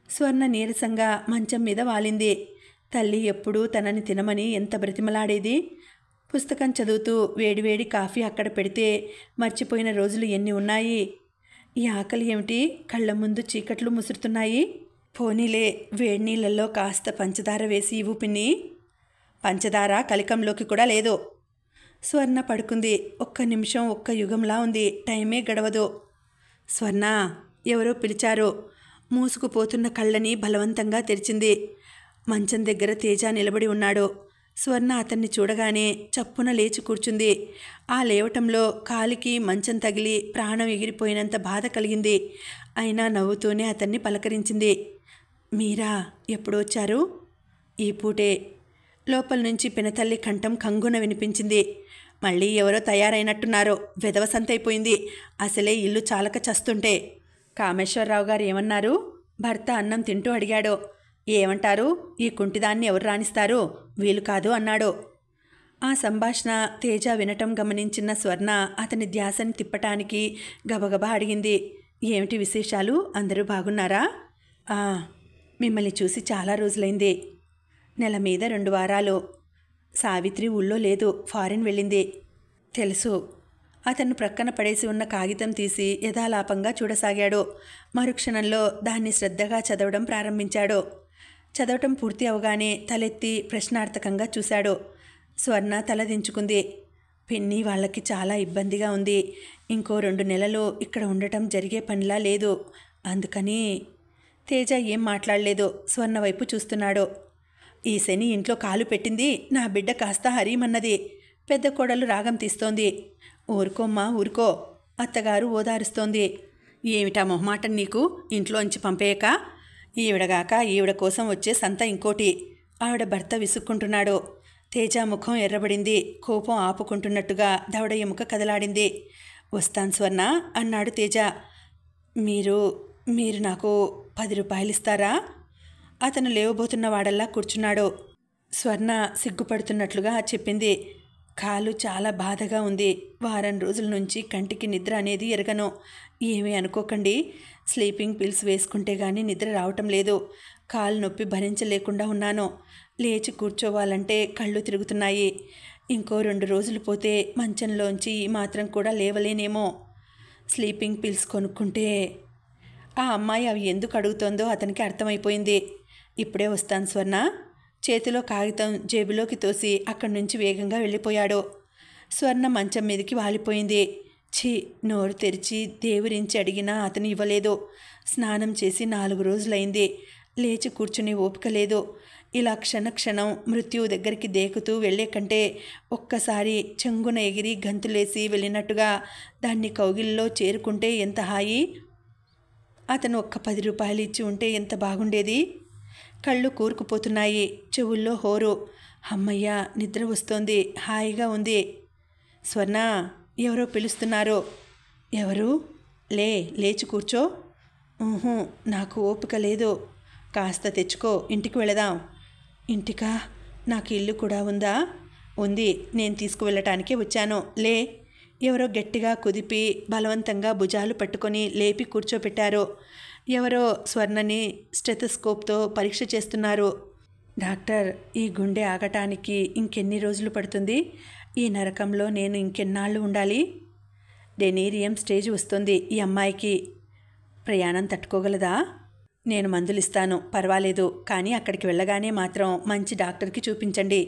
స్వర్ణ నీరసంగా మంచం మీద వాలింది. తల్లి ఎప్పుడూ తనని తినమని ఎంత బ్రతిమలాడేది. పుస్తకం చదువుతూ వేడివేడి కాఫీ అక్కడ పెడితే మర్చిపోయిన రోజులు ఎన్ని ఉన్నాయి. ఈ ఆకలి ఏమిటి, కళ్ళ ముందు చీకట్లు ముసురుతున్నాయి. పోనీలే, వేడి నీళ్ళల్లో కాస్త పంచదార వేసి ఇవ్వు పిన్ని. పంచదార కలికంలోకి కూడా లేదు. స్వర్ణ పడుకుంది. ఒక్క నిమిషం ఒక్క యుగంలా ఉంది. టైమే గడవదు. స్వర్ణ, ఎవరో పిలిచారు. మూసుకుపోతున్న కళ్ళని బలవంతంగా తెరిచింది. మంచం దగ్గర తేజ నిలబడి ఉన్నాడు. స్వర్ణ అతన్ని చూడగానే చప్పున లేచి కూర్చుంది. ఆ లేవటంలో కాలికి మంచం తగిలి ప్రాణం ఎగిరిపోయినంత బాధ కలిగింది. అయినా నవ్వుతూనే అతన్ని పలకరించింది. మీరా, ఎప్పుడొచ్చారు? ఈ పూటే. లోపల నుంచి పినతల్లి కంఠం కంగున వినిపించింది. మళ్ళీ ఎవరో తయారైనట్టున్నారు. వెధవ సంతైపోయింది. అసలే ఇల్లు చాలక చస్తుంటే. కామేశ్వరరావు గారు ఏమన్నారు? భర్త అన్నం తింటూ అడిగాడు. ఏమంటారు? ఈ కుంటిదాన్ని ఎవరు రాణిస్తారు? వీలు కాదు అన్నాడు. ఆ సంభాషణ తేజ వినటం గమనించిన స్వర్ణ అతని ధ్యాసని తిప్పటానికి గబగబా అడిగింది. ఏమిటి విశేషాలు? అందరూ బాగున్నారా? మిమ్మల్ని చూసి చాలా రోజులైంది. నెల మీద 2 వారాలు. సావిత్రి ఊళ్ళో లేదు, ఫారిన్ వెళ్ళింది. తెలుసు. అతను ప్రక్కన పడేసి ఉన్న కాగితం తీసి యథాలాపంగా చూడసాగాడు. మరుక్షణంలో దాన్ని శ్రద్ధగా చదవడం ప్రారంభించాడు. చదవటం పూర్తి అవగానే తలెత్తి ప్రశ్నార్థకంగా చూశాడు. స్వర్ణ తలదించుకుంది. పిన్ని వాళ్ళకి చాలా ఇబ్బందిగా ఉంది. ఇంకో 2 నెలలు ఇక్కడ ఉండటం జరిగే పనిలా లేదు. అందుకని తేజ ఏం మాట్లాడలేదు. స్వర్ణ వైపు చూస్తున్నాడు. ఈ శని ఇంట్లో కాలు పెట్టింది నా బిడ్డ కాస్త హరీమన్నది. పెద్ద కోడలు రాగం తీస్తోంది. ఊరుకోమ్మా ఊరుకో, అత్తగారు ఓదారుస్తోంది. ఏమిటా మొహమాటం నీకు? ఇంట్లోంచి పంపేయక ఈవిడగాక ఈవిడ కోసం వచ్చే సంత ఇంకోటి. ఆవిడ భర్త విసుక్కుంటున్నాడు. తేజ ముఖం ఎర్రబడింది. కోపం ఆపుకుంటున్నట్టుగా దవడ ఎముక కదలాడింది. వస్తాను స్వర్ణ అన్నాడు తేజ. మీరు నాకు 10 రూపాయలు ఇస్తారా? అతను లేవబోతున్న వాడల్లా కూర్చున్నాడు. స్వర్ణ సిగ్గుపడుతున్నట్లుగా చెప్పింది. కాలు చాలా బాధగా ఉంది. వారం రోజుల నుంచి కంటికి నిద్ర అనేది ఎరగను. ఏమీ అనుకోకండి. స్లీపింగ్ పిల్స్ వేసుకుంటే గానీ నిద్ర రావటం లేదు. కాలు నొప్పి భరించలేకుండా ఉన్నాను. లేచి కూర్చోవాలంటే కళ్ళు తిరుగుతున్నాయి. ఇంకో 2 రోజులు పోతే మంచంలోంచి మాత్రం కూడా లేవలేనేమో. స్లీపింగ్ పిల్స్ కొనుక్కుంటే ఆ అమ్మాయి అవి ఎందుకు అడుగుతోందో అతనికి అర్థమైపోయింది. ఇప్పుడే వస్తాను స్వర్ణ. చేతిలో కాగితం జేబులోకి తోసి అక్కడి నుంచి వేగంగా వెళ్ళిపోయాడు. స్వర్ణ మంచం మీదకి వాలిపోయింది. నోరు తెరిచి దేవురించి అడిగినా అతను ఇవ్వలేదు. స్నానం చేసి 4 రోజులైంది. లేచి కూర్చునే ఓపిక లేదు. ఇలా క్షణక్షణం మృత్యువు దగ్గరికి దేకుతూ వెళ్లే కంటే ఒక్కసారి చెంగున ఎగిరి గంతులేసి వెళ్ళినట్టుగా దాన్ని కౌగిల్లో చేరుకుంటే ఎంత హాయి. అతను ఒక్క 10 రూపాయలు ఇచ్చి ఉంటే ఎంత బాగుండేది. కళ్ళు కూరుకుపోతున్నాయి. చెవుల్లో హోరు. అమ్మయ్య, నిద్ర వస్తోంది. హాయిగా ఉంది. స్వర్ణ, ఎవరో పిలుస్తున్నారు. ఎవరు? లేచి కూర్చో. నాకు ఓపిక లేదు. కాస్త తెచ్చుకో, ఇంటికి వెళదాం. ఇంటికా? నాకు ఇల్లు కూడా ఉందా? ఉంది. నేను తీసుకువెళ్ళటానికే వచ్చాను. ఎవరో గట్టిగా కుదిపి బలవంతంగా భుజాలు పట్టుకొని లేపి కూర్చోపెట్టారు. ఎవరో స్వర్ణని స్టెథోస్కోప్తో పరీక్ష చేస్తున్నారు. డాక్టర్, ఈ గుండె ఆగటానికి ఇంకెన్ని రోజులు పడుతుంది? ఈ నరకంలో నేను ఇంకెన్నాళ్ళు ఉండాలి? డెనీరియం స్టేజ్ వస్తుంది ఈ అమ్మాయికి. ప్రయాణం తట్టుకోగలదా? నేను మందులిస్తాను, పర్వాలేదు. కానీ అక్కడికి వెళ్ళగానే మాత్రం మంచి డాక్టర్కి చూపించండి.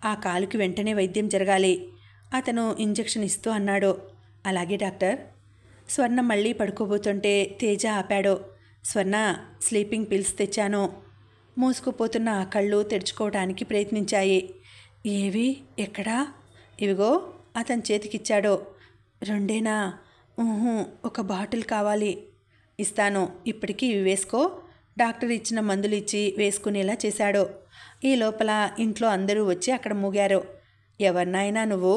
ఆ కాలుకి వెంటనే వైద్యం జరగాలి. అతను ఇంజెక్షన్ ఇస్తూ అన్నాడు. అలాగే డాక్టర్. స్వర్ణ మళ్ళీ పడుకోబోతుంటే తేజ ఆపాడు. స్వర్ణ, స్లీపింగ్ పిల్స్ తెచ్చాను. మూసుకుపోతున్న ఆ కళ్ళు తెరుచుకోవడానికి ప్రయత్నించాయి. ఏవి? ఎక్కడా? ఇవిగో. అతని చేతికిచ్చాడు. 2 ఒక బాటిల్ కావాలి. ఇస్తాను. ఇప్పటికీ ఇవి వేసుకో. డాక్టర్ ఇచ్చిన మందులు ఇచ్చి వేసుకునేలా చేశాడు. ఈ లోపల ఇంట్లో అందరూ వచ్చి అక్కడ మూగారు. ఎవరినైనా నువ్వు?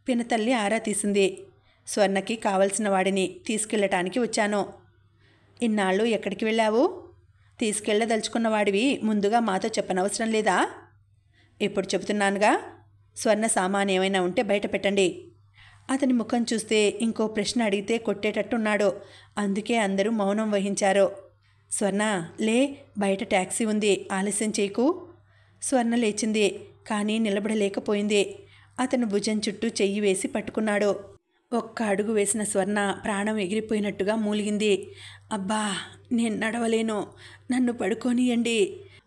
పినతల్లి ఆరా తీసింది. స్వర్ణకి కావలసిన వాడిని తీసుకెళ్ళటానికి వచ్చాను. ఇన్నాళ్ళు ఎక్కడికి వెళ్ళావు? తీసుకెళ్ళదలుచుకున్న వాడివి ముందుగా మాతో చెప్పనవసరం లేదా? ఇప్పుడు చెబుతున్నానుగా. స్వర్ణ సామాన్ ఏమైనా ఉంటే బయట పెట్టండి. అతని ముఖం చూస్తే ఇంకో ప్రశ్న అడిగితే కొట్టేటట్టున్నాడు. అందుకే అందరూ మౌనం వహించారు. స్వర్ణ, బయట ట్యాక్సీ ఉంది. ఆలస్యం చేయకు. స్వర్ణ లేచింది. కానీ నిలబడలేకపోయింది. అతను భుజం చుట్టూ చెయ్యి వేసి పట్టుకున్నాడు. ఒక్క అడుగు వేసిన స్వర్ణ ప్రాణం ఎగిరిపోయినట్టుగా మూలిగింది. అబ్బా, నేను నడవలేను. నన్ను పడుకోనియండి.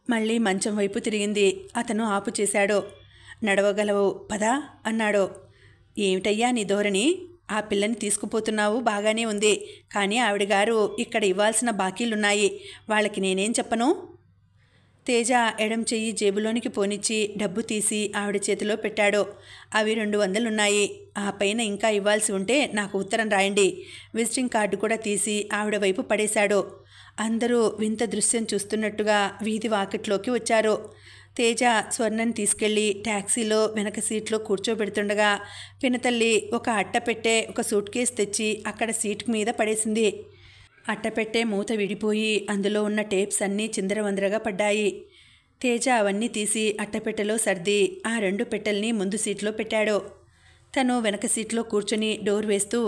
మళ్ళీ మంచం వైపు తిరిగింది. అతను ఆపు చేశాడు. నడవగలవు, పదా అన్నాడు. ఏమిటయ్యా నీ ధోరణి? ఆ పిల్లని తీసుకుపోతున్నావు, బాగానే ఉంది. కానీ ఆవిడగారు ఇక్కడ ఇవ్వాల్సిన బాకీలున్నాయి. వాళ్ళకి నేనేం చెప్పను? తేజ ఎడం చెయ్యి జేబులోనికి పోనిచ్చి డబ్బు తీసి ఆవిడ చేతిలో పెట్టాడు. అవి 200 ఉన్నాయి. ఆ పైన ఇంకా ఇవ్వాల్సి ఉంటే నాకు ఉత్తరం రాయండి. విజిటింగ్ కార్డు కూడా తీసి ఆవిడ వైపు పడేశాడు. అందరూ వింత దృశ్యం చూస్తున్నట్టుగా వీధి వాకిట్లోకి వచ్చారు. తేజ స్వర్ణని తీసుకెళ్లి ట్యాక్సీలో వెనక సీట్లో కూర్చోబెడుతుండగా పినతల్లి ఒక అట్టపెట్టే ఒక సూట్ కేసు తెచ్చి అక్కడ సీట్ మీద పడేసింది. అట్టపెట్టే మూత విడిపోయి అందులో ఉన్న టేప్స్ అన్నీ చిందరవందరగా పడ్డాయి. తేజ అవన్నీ తీసి అట్టపెట్టెలో సర్ది ఆ 2 పెట్టెల్ని ముందు సీట్లో పెట్టాడు. తను వెనక సీట్లో కూర్చొని డోర్ వేస్తూ,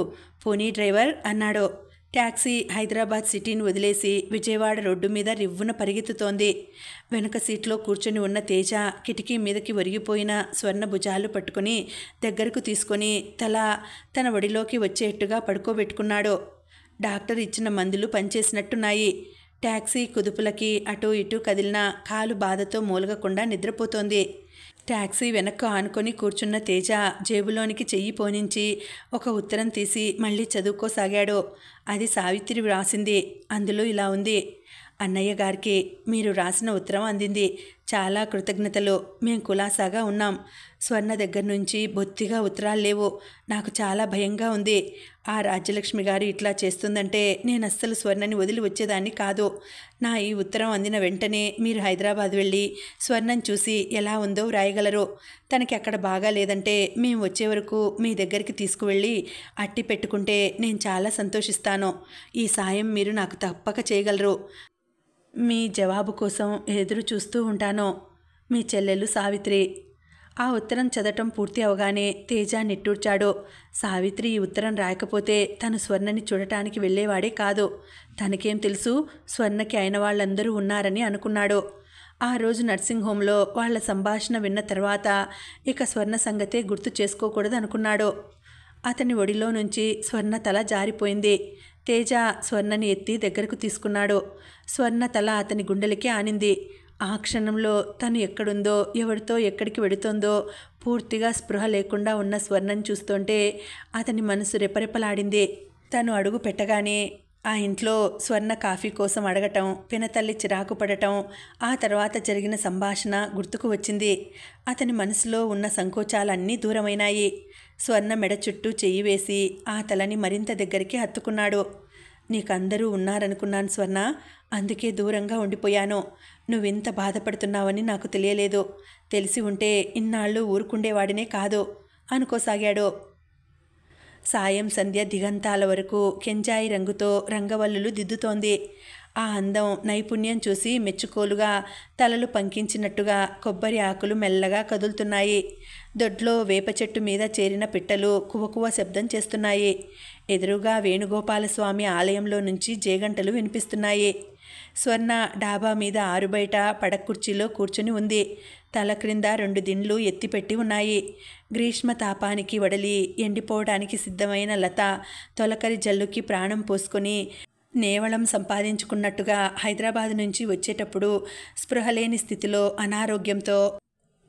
పోనీ డ్రైవర్ అన్నాడు. ట్యాక్సీ హైదరాబాద్ సిటీని వదిలేసి విజయవాడ రోడ్డు మీద రివ్వున పరిగెత్తుతోంది. వెనక సీట్లో కూర్చొని ఉన్న తేజ కిటికీ మీదకి ఒరిగిపోయిన స్వర్ణ భుజాలు పట్టుకుని దగ్గరకు తీసుకొని తన ఒడిలోకి వచ్చేట్టుగా పడుకోబెట్టుకున్నాడు. డాక్టర్ ఇచ్చిన మందులు పనిచేసినట్టున్నాయి. ట్యాక్సీ కుదుపులకి అటూ ఇటూ కదిలినా కాలు బాధతో మూలగకుండా నిద్రపోతోంది. ట్యాక్సీ వెనక్కు ఆనుకొని కూర్చున్న తేజ జేబులోనికి చెయ్యి పోనించి ఒక ఉత్తరం తీసి మళ్ళీ చదువుకోసాగాడు. అది సావిత్రి వ్రాసింది. అందులో ఇలా ఉంది: అన్నయ్య గారికి మీరు రాసిన ఉత్తరం అందింది. చాలా కృతజ్ఞతలు. మేం కులాసాగా ఉన్నాం. స్వర్ణ దగ్గర నుంచి బొత్తిగా ఉత్తరాలు లేవు. నాకు చాలా భయంగా ఉంది. ఆ రాజ్యలక్ష్మి గారు ఇట్లా చేస్తుందంటే నేను అస్సలు స్వర్ణని వదిలి వచ్చేదాన్ని కాదు. నా ఈ ఉత్తరం అందిన వెంటనే మీరు హైదరాబాద్ వెళ్ళి స్వర్ణం చూసి ఎలా ఉందో వ్రాయగలరు. తనకి అక్కడ బాగా లేదంటే మేము వచ్చే వరకు మీ దగ్గరికి తీసుకువెళ్ళి అట్టి పెట్టుకుంటే నేను చాలా సంతోషిస్తాను. ఈ సాయం మీరు నాకు తప్పక చేయగలరు. మీ జవాబు కోసం ఎదురు చూస్తూ ఉంటాను. మీ చెల్లెలు సావిత్రి. ఆ ఉత్తరం చదవటం పూర్తి అవగానే తేజ నిట్టూర్చాడు. సావిత్రి ఈ ఉత్తరం రాయకపోతే తను స్వర్ణని చూడటానికి వెళ్ళేవాడే కాదు. తనకేం తెలుసు స్వర్ణకి అయిన వాళ్ళందరూ ఉన్నారని అనుకున్నాడు. ఆ రోజు నర్సింగ్ హోంలో వాళ్ల సంభాషణ విన్న తర్వాత ఇక స్వర్ణ సంగతే గుర్తు చేసుకోకూడదు అనుకున్నాడు. అతని ఒడిలో నుంచి స్వర్ణ తల జారిపోయింది. తేజ స్వర్ణని ఎత్తి దగ్గరకు తీసుకున్నాడు. స్వర్ణ తల అతని గుండెలకి ఆనింది. ఆ క్షణంలో తను ఎక్కడుందో, ఎవరితో ఎక్కడికి వెడుతోందో పూర్తిగా స్పృహ లేకుండా ఉన్న స్వర్ణని చూస్తుంటే అతని మనసు రెపరెపలాడింది. తను అడుగు పెట్టగానే ఆ ఇంట్లో స్వర్ణ కాఫీ కోసం అడగటం, పినతల్లి చిరాకు పడటం, ఆ తర్వాత జరిగిన సంభాషణ గుర్తుకు వచ్చింది. అతని మనసులో ఉన్న సంకోచాలన్నీ దూరమైనాయి. స్వర్ణ మెడ చుట్టూ చెయ్యి వేసి ఆ తలని మరింత దగ్గరికి హత్తుకున్నాడు. నీకందరూ ఉన్నారనుకున్నాను స్వర్ణ, అందుకే దూరంగా ఉండిపోయాను. నువ్వింత బాధపడుతున్నావని నాకు తెలియలేదు. తెలిసి ఉంటే ఇన్నాళ్ళు ఊరుకుండేవాడినే కాదు అనుకోసాగాడు. సాయం సంధ్య దిగంతాల వరకు కెంజాయి రంగుతో రంగవల్లులు దిద్దుతోంది. ఆ అందం, నైపుణ్యం చూసి మెచ్చుకోలుగా తలలు పంకించినట్టుగా కొబ్బరి ఆకులు మెల్లగా కదులుతున్నాయి. దొడ్లో వేప చెట్టు మీద చేరిన పిట్టలు కువకువ శబ్దం చేస్తున్నాయి. ఎదురుగా వేణుగోపాలస్వామి ఆలయంలో నుంచి జేగంటలు వినిపిస్తున్నాయి. స్వర్ణ డాబా మీద ఆరుబయట పడకుర్చీలో కూర్చుని ఉంది. తల క్రింద 2 దిండ్లు ఎత్తిపెట్టి ఉన్నాయి. గ్రీష్మ తాపానికి వడలి ఎండిపోవడానికి సిద్ధమైన లత తొలకరి జల్లుకి ప్రాణం పోసుకొని నేవళం సంపాదించుకున్నట్టుగా హైదరాబాద్ నుంచి వచ్చేటప్పుడు స్పృహలేని స్థితిలో అనారోగ్యంతో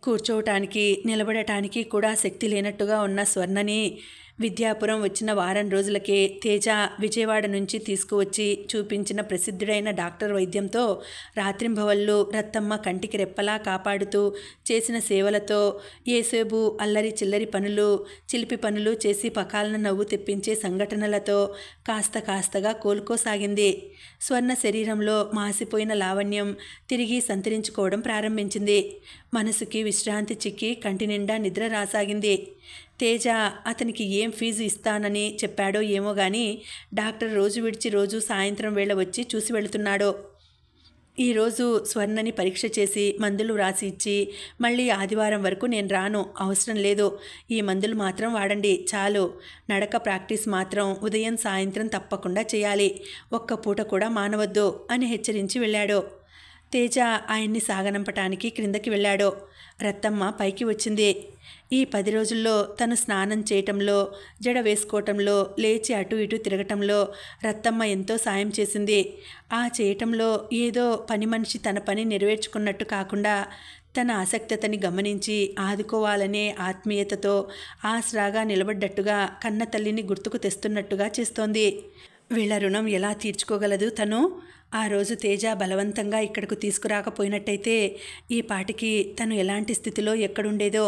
కూర్చోవటానికి, నిలబడటానికి కూడా శక్తి లేనట్టుగా ఉన్న స్వర్ణని విద్యాపురం వచ్చిన వారం రోజులకే తేజ విజయవాడ నుంచి తీసుకువచ్చి చూపించిన ప్రసిద్ధుడైన డాక్టర్ వైద్యంతో రాత్రింబవళ్ళు రత్తమ్మ కంటికి రెప్పలా కాపాడుతూ చేసిన సేవలతో ఏసేబు అల్లరి చిల్లరి పనులు, చిలిపి పనులు చేసి పకాలన నవ్వు తెప్పించే సంఘటనలతో కాస్తగా కోలుకోసాగింది. స్వర్ణ శరీరంలో మాసిపోయిన లావణ్యం తిరిగి సంతరించుకోవడం ప్రారంభించింది. మనసుకి విశ్రాంతి చిక్కి కంటి నిండా నిద్ర రాసాగింది. తేజ అతనికి ఏం ఫీజు ఇస్తానని చెప్పాడో ఏమో గాని డాక్టర్ రోజు విడిచి రోజు సాయంత్రం వేళ వచ్చి చూసి వెళుతున్నాడు. ఈరోజు స్వర్ణని పరీక్ష చేసి మందులు వ్రాసి ఇచ్చి మళ్ళీ ఆదివారం వరకు నేను రాను, అవసరం లేదు, ఈ మందులు మాత్రం వాడండి చాలు, నడక ప్రాక్టీస్ మాత్రం ఉదయం సాయంత్రం తప్పకుండా చేయాలి, ఒక్క పూట కూడా మానవద్దు అని హెచ్చరించి వెళ్ళాడు. తేజ ఆయన్ని సాగనంపటానికి క్రిందకి వెళ్ళాడు. రత్తమ్మ పైకి వచ్చింది. ఈ 10 రోజుల్లో తను స్నానం చేయటంలో, జడ వేసుకోవటంలో, లేచి అటు ఇటు తిరగటంలో రత్తమ్మ ఎంతో సాయం చేసింది. ఆ చేయటంలో ఏదో పని మనిషి తన పని నెరవేర్చుకున్నట్టు కాకుండా తన ఆసక్తతని గమనించి ఆదుకోవాలనే ఆత్మీయతతో ఆసరాగా నిలబడ్డట్టుగా కన్న తల్లిని గుర్తుకు తెస్తున్నట్టుగా చేస్తోంది. వీళ్ళ రుణం ఎలా తీర్చుకోగలదు తను? ఆ రోజు తేజ బలవంతంగా ఇక్కడకు తీసుకురాకపోయినట్టయితే ఈ పాటికి తను ఎలాంటి స్థితిలో ఎక్కడుండేదో.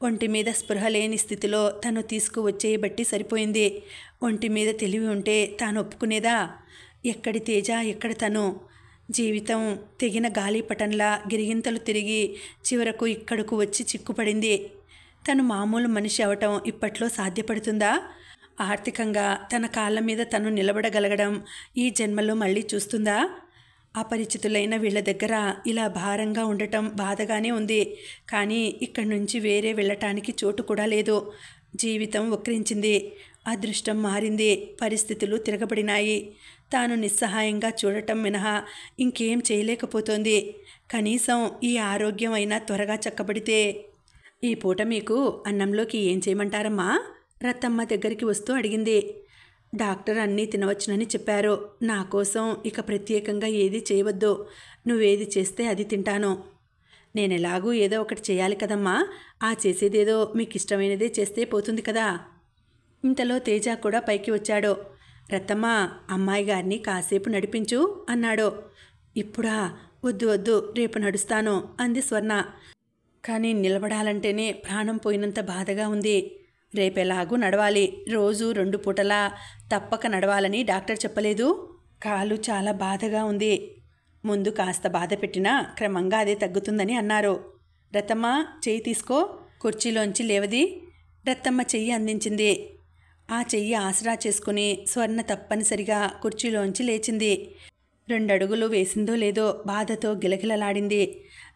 ఒంటి మీద స్పృహ లేని స్థితిలో తను తీసుకువచ్చేయబట్టి సరిపోయింది. ఒంటి మీద తెలివి ఉంటే తాను ఒప్పుకునేదా? ఎక్కడి తేజ, ఎక్కడ తను? జీవితం తెగిన గాలిపటంలా గిరిగింతలు తిరిగి చివరకు ఇక్కడకు వచ్చి చిక్కుపడింది. తను మామూలు మనిషి అవటం ఇప్పట్లో సాధ్యపడుతుందా? ఆర్థికంగా తన కాళ్ళ మీద తను నిలబడగలగడం ఈ జన్మలో మళ్ళీ చూస్తుందా? అపరిచితులైన వీళ్ళ దగ్గర ఇలా భారంగా ఉండటం బాధగానే ఉంది. కానీ ఇక్కడి నుంచి వేరే వెళ్ళటానికి చోటు కూడా లేదు. జీవితం వక్రించింది. అదృష్టం మారింది. పరిస్థితులు తిరగబడినాయి. తాను నిస్సహాయంగా చూడటం మినహా ఇంకేం చేయలేకపోతోంది. కనీసం ఈ ఆరోగ్యం అయినా త్వరగా చక్కబడితే. ఈ పూట మీకు అన్నంలోకి ఏం చేయమంటారమ్మా? రత్తమ్మ దగ్గరికి వస్తూ అడిగింది. డాక్టర్ అన్నీ తినవచ్చునని చెప్పారు. నా కోసం ఇక ప్రత్యేకంగా ఏది చేయవద్దు. నువ్వేది చేస్తే అది తింటాను. నేను ఎలాగూ ఏదో ఒకటి చేయాలి కదమ్మా. ఆ చేసేదేదో మీకు ఇష్టమైనదే చేస్తే పోతుంది కదా. ఇంతలో తేజ కూడా పైకి వచ్చాడు. రత్తమ్మ, అమ్మాయి గారిని కాసేపు నడిపించు అన్నాడు. ఇప్పుడా? వద్దు వద్దు, రేపు నడుస్తాను అంది స్వర్ణ. కానీ నిలబడాలంటేనే ప్రాణం పోయినంత బాధగా ఉంది. రేపెలాగూ నడవాలి. రోజు 2 పూటలా తప్పక నడవాలని డాక్టర్ చెప్పలేదు. కాలు చాలా బాధగా ఉంది. ముందు కాస్త బాధ పెట్టినా క్రమంగా అదే తగ్గుతుందని అన్నారు. రత్తమ్మ, చెయ్యి తీసుకో. కుర్చీలోంచి లేవది. రత్తమ్మ చెయ్యి అందించింది. ఆ చెయ్యి ఆసరా చేసుకుని స్వర్ణ తప్పనిసరిగా కుర్చీలోంచి లేచింది. 2 అడుగులు వేసిందో లేదో బాధతో గిలగిలలాడింది.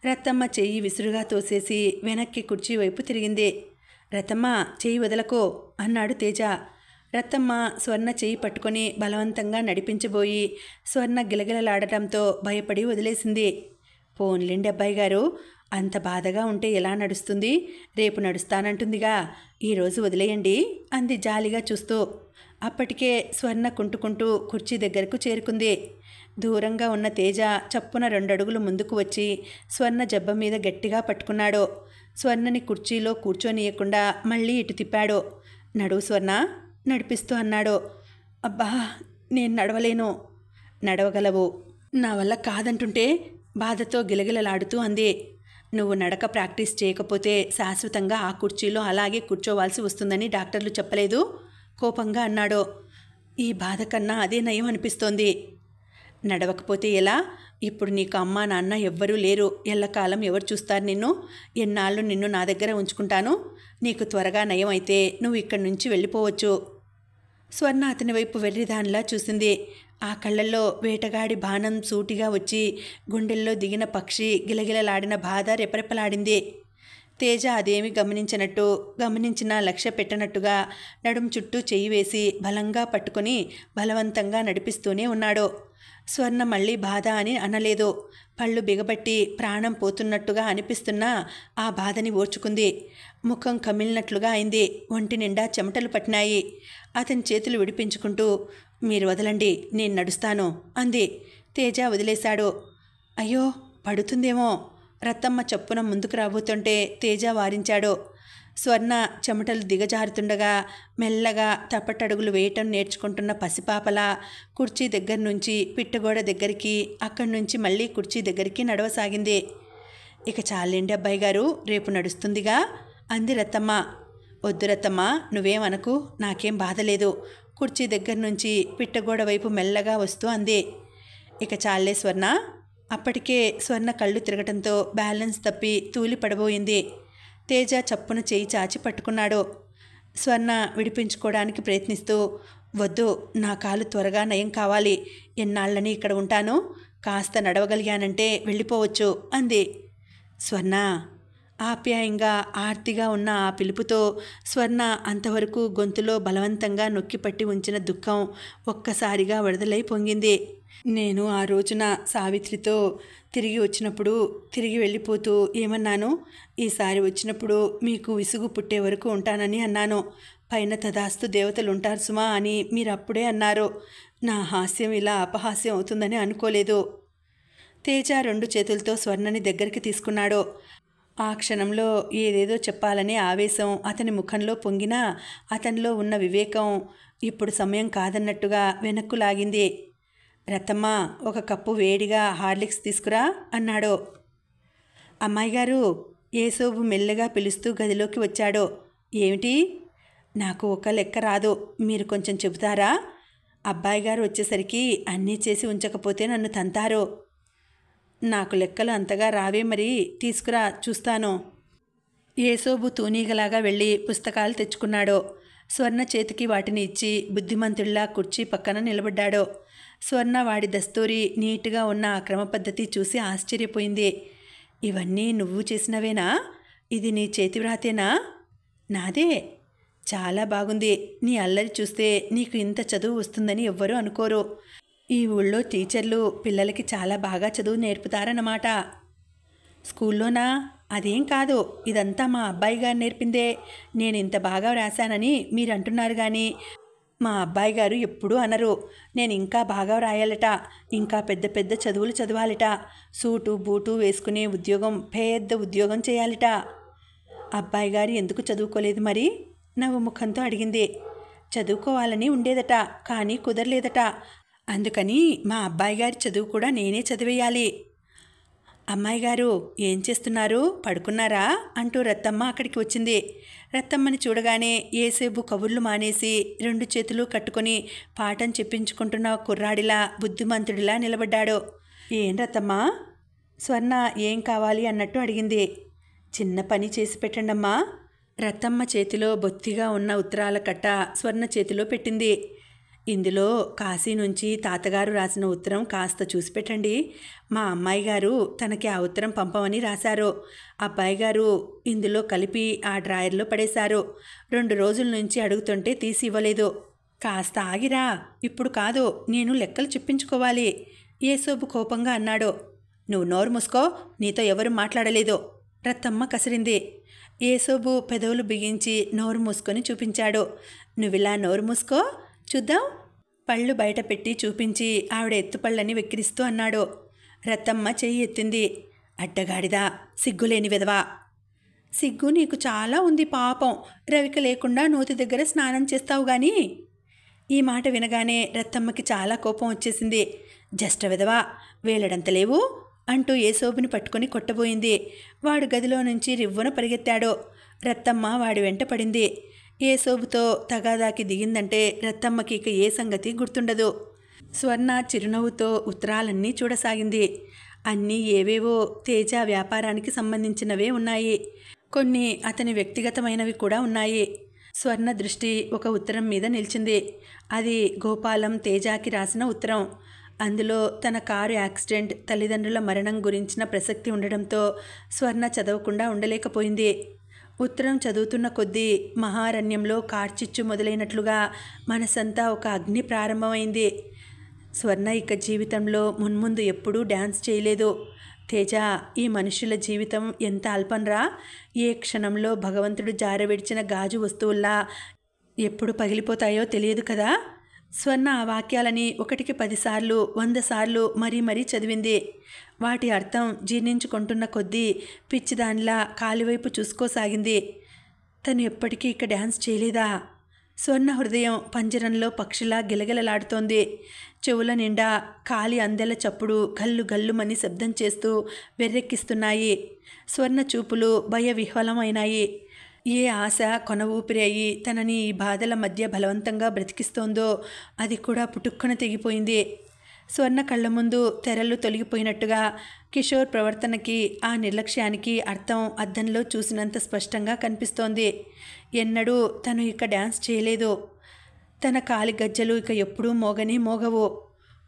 రత్తమ్మ చెయ్యి విసురుగా తోసేసి వెనక్కి కుర్చీ వైపు తిరిగింది. రత్తమ్మ, చెయ్యి వదలకో అన్నాడు తేజ. రత్తమ్మ స్వర్ణ చెయ్యి పట్టుకొని బలవంతంగా నడిపించబోయి స్వర్ణ గిలగిలలాడటంతో భయపడి వదిలేసింది. పోన్లేండి అబ్బాయి గారు, అంత బాధగా ఉంటే ఎలా నడుస్తుంది? రేపు నడుస్తానంటుందిగా, ఈరోజు వదిలేయండి అంది జాలిగా చూస్తూ. అప్పటికే స్వర్ణ కుంటుకుంటూ కుర్చీ దగ్గరకు చేరుకుంది. దూరంగా ఉన్న తేజ చప్పున 2 అడుగులు ముందుకు వచ్చి స్వర్ణ జబ్బ మీద గట్టిగా పట్టుకున్నాడు. స్వర్ణని కుర్చీలో కూర్చోనీయకుండా మళ్ళీ ఇటు తిప్పాడు. నడువు స్వర్ణ నడిపిస్తూ అన్నాడు. అబ్బా, నేను నడవలేను. నడవగలవు. నా వల్ల కాదంటుంటే బాధతో గిలగిలలాడుతూ అంది. నువ్వు నడక ప్రాక్టీస్ చేయకపోతే శాశ్వతంగా ఆ కుర్చీలో అలాగే కూర్చోవాల్సి వస్తుందని డాక్టర్లు చెప్పలేదు కోపంగా అన్నాడు. ఈ బాధ కన్నా అదే నయం అనిపిస్తోంది. నడవకపోతే ఎలా? ఇప్పుడు నీకు అమ్మా నాన్న ఎవ్వరూ లేరు. ఎల్లకాలం ఎవరు చూస్తారు నిన్ను? ఎన్నాళ్ళు నిన్ను నా దగ్గర ఉంచుకుంటాను? నీకు త్వరగా నయం అయితే నువ్వు ఇక్కడి నుంచి వెళ్ళిపోవచ్చు. స్వర్ణ అతని వైపు వెర్రిదానిలా చూసింది. ఆ కళ్ళల్లో వేటగాడి బాణం సూటిగా వచ్చి గుండెల్లో దిగిన పక్షి గిలగిలలాడిన బాధ రెపరెపలాడింది. తేజ అదేమీ గమనించినా లక్ష్య పెట్టనట్టుగా నడుం చుట్టూ చెయ్యి వేసి బలంగా పట్టుకొని బలవంతంగా నడిపిస్తూనే ఉన్నాడు. స్వర్ణ మళ్ళీ బాధ అని అనలేదు. పళ్ళు బిగబట్టి ప్రాణం పోతున్నట్టుగా అనిపిస్తున్నా ఆ బాధని ఓర్చుకుంది. ముఖం కమిలినట్లుగా అయింది. ఒంటి నిండా చెమటలు పట్టినాయి. అతని చేతులు విడిపించుకుంటూ, మీరు వదలండి, నేను నడుస్తాను అంది. తేజ వదిలేశాడు. అయ్యో, పడుతుందేమో. రత్తమ్మ చప్పున ముందుకు రాబోతుంటే తేజ వారించాడు. స్వర్ణ చెమటలు దిగజారుతుండగా మెల్లగా తప్పటడుగులు వేయటం నేర్చుకుంటున్న పసిపాపలా కుర్చీ దగ్గర నుంచి పిట్టగోడ దగ్గరికి, అక్కడి నుంచి మళ్ళీ కుర్చీ దగ్గరికి నడవసాగింది. ఇక చాలేండి అబ్బాయి గారు, రేపు నడుస్తుందిగా అంది రత్తమ్మ. వద్దు రత్తమ్మ, నువ్వేమనకు, నాకేం బాధలేదు. కుర్చీ దగ్గర నుంచి పిట్టగోడ వైపు మెల్లగా వస్తూ అంది. ఇక చాలే స్వర్ణ. అప్పటికే స్వర్ణ కళ్ళు తిరగటంతో బ్యాలెన్స్ తప్పి తూలి పడబోయింది. తేజ చప్పున చేయి చాచి పట్టుకున్నాడు. స్వర్ణ విడిపించుకోవడానికి ప్రయత్నిస్తూ, వద్దు, నా కాలు త్వరగా నయం కావాలి. ఎన్నాళ్ళని ఇక్కడ ఉంటాను? కాస్త నడవగలిగానంటే వెళ్ళిపోవచ్చు అంది. స్వర్ణ. ఆప్యాయంగా ఆర్తిగా ఉన్న ఆ పిలుపుతో స్వర్ణ అంతవరకు గొంతులో బలవంతంగా నొక్కిపట్టి ఉంచిన దుఃఖం ఒక్కసారిగా విడుదలై పొంగింది. నేను ఆ రోజున సావిత్రితో తిరిగి వచ్చినప్పుడు తిరిగి వెళ్ళిపోతూ ఏమన్నాను? ఈసారి వచ్చినప్పుడు మీకు విసుగు పుట్టే వరకు ఉంటానని అన్నాను. పైన తదాస్తు దేవతలు ఉంటారు సుమా అని మీరు అప్పుడే అన్నారు. నా హాస్యం ఇలా అపహాస్యం అవుతుందని అనుకోలేదు. తేజ 2 చేతులతో స్వర్ణని దగ్గరికి తీసుకున్నాడు. ఆ క్షణంలో ఏదేదో చెప్పాలనే ఆవేశం అతని ముఖంలో పొంగినా అతనిలో ఉన్న వివేకం ఇప్పుడు సమయం కాదన్నట్టుగా వెనక్కు లాగింది. రత్తమ్మ, 1 కప్పు వేడిగా హార్లిక్స్ తీసుకురా అన్నాడు. అమ్మాయి గారు, ఏసోబు మెల్లగా పిలుస్తూ గదిలోకి వచ్చాడు. ఏమిటి? నాకు ఒక లెక్క రాదు, మీరు కొంచెం చెబుతారా? అబ్బాయి గారు వచ్చేసరికి అన్నీ చేసి ఉంచకపోతే నన్ను తంతారు. నాకు లెక్కలు అంతగా రావే, మరి తీసుకురా చూస్తాను. ఏసోబు తూనీగలాగా వెళ్ళి పుస్తకాలు తెచ్చుకున్నాడు. స్వర్ణ చేతికి వాటిని ఇచ్చి బుద్ధిమంతుల్లా కుర్చీ పక్కన నిలబడ్డాడు. స్వర్ణ వాడి దస్తూరి నీట్గా ఉన్న ఆ క్రమపద్ధతి చూసి ఆశ్చర్యపోయింది. ఇవన్నీ నువ్వు చేసినవేనా? ఇది నీ చేతివ్రాతేనా? నాదే. చాలా బాగుంది. నీ అల్లరి చూస్తే నీకు ఇంత చదువు వస్తుందని ఎవ్వరూ అనుకోరు. ఈ ఊళ్ళో టీచర్లు పిల్లలకి చాలా బాగా చదువు నేర్పుతారన్నమాట. స్కూల్లోనా? అదేం కాదు, ఇదంతా మా అబ్బాయి గారు నేర్పిందే. నేను ఇంత బాగా రాశానని మీరు అంటున్నారు కానీ మా అబ్బాయి గారు ఎప్పుడూ అనరు, నేను ఇంకా బాగా వ్రాయాలట, ఇంకా పెద్ద పెద్ద చదువులు చదవాలట, సూటు బూటు వేసుకునే ఉద్యోగం, పెద్ద ఉద్యోగం చేయాలట. అబ్బాయి గారు ఎందుకు చదువుకోలేదు మరి? నవ్వు ముఖంతో అడిగింది. చదువుకోవాలని ఉండేదట, కానీ కుదరలేదట. అందుకని మా అబ్బాయి గారి చదువు కూడా నేనే చదివేయాలి. అమ్మాయి గారు ఏం చేస్తున్నారు, పడుకున్నారా అంటూ రత్తమ్మ అక్కడికి వచ్చింది. రత్తమ్మని చూడగానే ఏసేపు కబుర్లు మానేసి 2 చేతులు కట్టుకొని పాఠం చెప్పించుకుంటున్న కుర్రాడిలా బుద్ధిమంతుడిలా నిలబడ్డాడు. ఏం రత్తమ్మ? స్వర్ణ ఏం కావాలి అన్నట్టు అడిగింది. చిన్న పని చేసి పెట్టండమ్మా. రత్తమ్మ చేతిలో బొత్తిగా ఉన్న ఉత్తరాల కట్ట స్వర్ణ చేతిలో పెట్టింది. ఇందులో కాశీ నుంచి తాతగారు రాసిన ఉత్తరం కాస్త చూసి పెట్టండి. మా అమ్మాయి గారు తనకి ఆ ఉత్తరం పంపమని రాశారు. అబ్బాయి గారు ఇందులో కలిపి ఆ డ్రాయర్లో పడేశారు. 2 రోజుల నుంచి అడుగుతుంటే తీసి ఇవ్వలేదు. కాస్త ఆగిరా, ఇప్పుడు కాదు, నేను లెక్కలు చెప్పించుకోవాలి. ఏసోబు కోపంగా అన్నాడు. నువ్వు నోరు మూసుకో, నీతో ఎవరు మాట్లాడలేదు. రత్తమ్మ కసిరింది. ఏసోబు పెదవులు బిగించి నోరు మూసుకొని చూపించాడు. నువ్విలా నోరు మూసుకో చూద్దాం. పళ్ళు బయట పెట్టి చూపించి ఆవిడ ఎత్తుపళ్ళని వెక్కిరిస్తూ అన్నాడు. రత్తమ్మ చెయ్యి ఎత్తింది. అడ్డగాడిదా, సిగ్గులేని విధవా. సిగ్గు నీకు చాలా ఉంది పాపం. రవిక లేకుండా నూతి దగ్గర స్నానం చేస్తావు గాని. ఈ మాట వినగానే రత్తమ్మకి చాలా కోపం వచ్చేసింది. జస్ట విధవా, వేలడంత లేవు అంటూ ఏసోబుని పట్టుకొని కొట్టబోయింది. వాడు గదిలో నుంచి రివ్వున పరిగెత్తాడు. రత్తమ్మ వాడి వెంట పడింది. ఏసోబుతో తగాదాకి దిగిందంటే రత్తమ్మకి ఇక ఏ సంగతి గుర్తుండదు. స్వర్ణ చిరునవ్వుతో ఉత్తరాలన్నీ చూడసాగింది. అన్నీ ఏవేవో తేజ వ్యాపారానికి సంబంధించినవే ఉన్నాయి. కొన్ని అతని వ్యక్తిగతమైనవి కూడా ఉన్నాయి. స్వర్ణ దృష్టి ఒక ఉత్తరం మీద నిలిచింది. అది గోపాలం తేజాకి రాసిన ఉత్తరం. అందులో తన కారు యాక్సిడెంట్, తల్లిదండ్రుల మరణం గురించిన ప్రసక్తి ఉండడంతో స్వర్ణ చదవకుండా ఉండలేకపోయింది. ఉత్తరం చదువుతున్న కొద్దీ మహారణ్యంలో కార్చిచ్చు మొదలైనట్లుగా మనసంతా ఒక అగ్ని ప్రారంభమైంది. స్వర్ణ ఇక జీవితంలో మున్ముందు ఎప్పుడూ డ్యాన్స్ చేయలేదు. తేజ, ఈ మనుషుల జీవితం ఎంత అల్పంరా. ఏ క్షణంలో భగవంతుడు జారవిడిచిన గాజు వస్తువుల్లా ఎప్పుడు పగిలిపోతాయో తెలియదు కదా. స్వర్ణ ఆ వాక్యాలని 1కి 10 సార్లు 100 సార్లు మరీ మరీ చదివింది. వాటి అర్థం జీర్ణించుకుంటున్న కొద్దీ పిచ్చిదానిలా కాలివైపు చూసుకోసాగింది. తను ఎప్పటికీ ఇక డ్యాన్స్ చేయలేదా? స్వర్ణ హృదయం పంజరంలో పక్షిలా గిలగిలలాడుతోంది. చెవుల నిండా కాలి అందెల చప్పుడు గల్లు గల్లుమని శబ్దం చేస్తూ వెర్రెక్కిస్తున్నాయి. స్వర్ణ చూపులు భయ విహ్వలమైనాయి. ఏ ఆశ కొన ఊపిరి అయి తనని ఈ బాధల మధ్య బలవంతంగా బ్రతికిస్తోందో అది కూడా పుటుక్కున తెగిపోయింది. స్వర్ణ కళ్ళ ముందు తెరలు తొలగిపోయినట్టుగా కిషోర్ ప్రవర్తనకి, ఆ నిర్లక్ష్యానికి అర్థం అద్దంలో చూసినంత స్పష్టంగా కనిపిస్తోంది. ఎన్నడూ తను ఇక డ్యాన్స్ చేయలేదు. తన కాలి గజ్జలు ఇక ఎప్పుడూ మోగవు.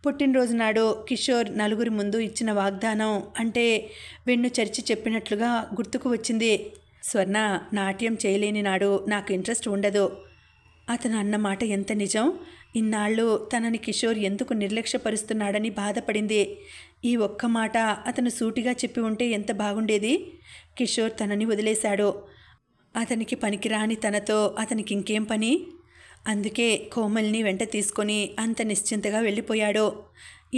పుట్టినరోజు నాడు కిషోర్ నలుగురి ముందు ఇచ్చిన వాగ్దానం అంటే వెన్ను చరిచి చెప్పినట్లుగా గుర్తుకు వచ్చింది. స్వర్ణ, నాట్యం చేయలేని నాడు నాకు ఇంట్రెస్ట్ ఉండదు. అతను అన్నమాట ఎంత నిజం. ఇన్నాళ్ళు తనని కిషోర్ ఎందుకు నిర్లక్ష్యపరుస్తున్నాడని బాధపడింది. ఈ ఒక్క మాట అతను సూటిగా చెప్పి ఉంటే ఎంత బాగుండేది. కిషోర్ తనని వదిలేశాడు. అతనికి పనికిరాని తనతో అతనికి ఇంకేం పని? అందుకే కోమల్ని వెంట తీసుకొని అంత నిశ్చింతగా వెళ్ళిపోయాడు.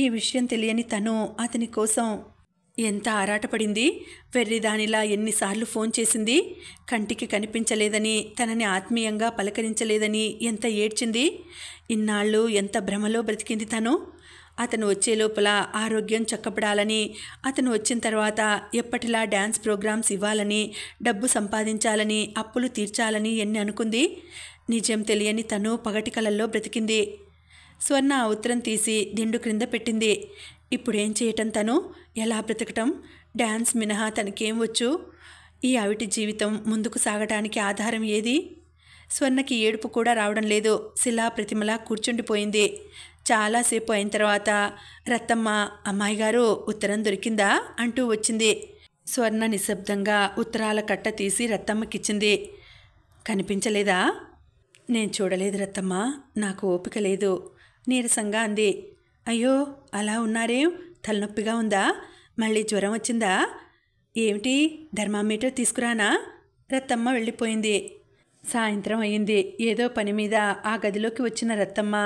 ఈ విషయం తెలియని తను అతని కోసం ఎంత ఆరాటపడింది. వెర్రిదానిలా ఎన్నిసార్లు ఫోన్ చేసింది. కంటికి కనిపించలేదని, తనని ఆత్మీయంగా పలకరించలేదని ఎంత ఏడ్చింది. ఇన్నాళ్ళు ఎంత భ్రమలో బ్రతికింది తను. అతను వచ్చే లోపల ఆరోగ్యం చక్కపడాలని, అతను వచ్చిన తర్వాత ఎప్పటిలా డ్యాన్స్ ప్రోగ్రామ్స్ ఇవ్వాలని, డబ్బు సంపాదించాలని, అప్పులు తీర్చాలని ఎన్ని అనుకుంది. నిజం తెలియని తను పగటి కలల్లో బ్రతికింది. స్వర్ణ ఆ ఉత్తరం తీసి దిండు క్రింద పెట్టింది. ఇప్పుడేం చేయటం తను? ఎలా బ్రతకటం? డ్యాన్స్ మినహా తనకేం వచ్చు? ఈ అవిటి జీవితం ముందుకు సాగటానికి ఆధారం ఏది? స్వర్ణకి ఏడుపు కూడా రావడం లేదు. శిలా ప్రతిమలా కూర్చుండిపోయింది. చాలాసేపు అయిన తర్వాత రత్తమ్మ, అమ్మాయి గారు ఉత్తరం దొరికిందా అంటూ వచ్చింది. స్వర్ణ నిశ్శబ్దంగా ఉత్తరాల కట్ట తీసి రత్తమ్మకిచ్చింది. కనిపించలేదా? నేను చూడలేదు రత్తమ్మ, నాకు ఓపిక లేదు నీరసంగా అంది. అయ్యో, అలా ఉన్నారేం? తలనొప్పిగా ఉందా? మళ్ళీ జ్వరం వచ్చిందా? ఏమిటి, థర్మామీటర్ తీసుకురానా? రత్తమ్మ వెళ్ళిపోయింది. సాయంత్రం అయింది. ఏదో పని మీద ఆ గదిలోకి వచ్చిన రత్తమ్మ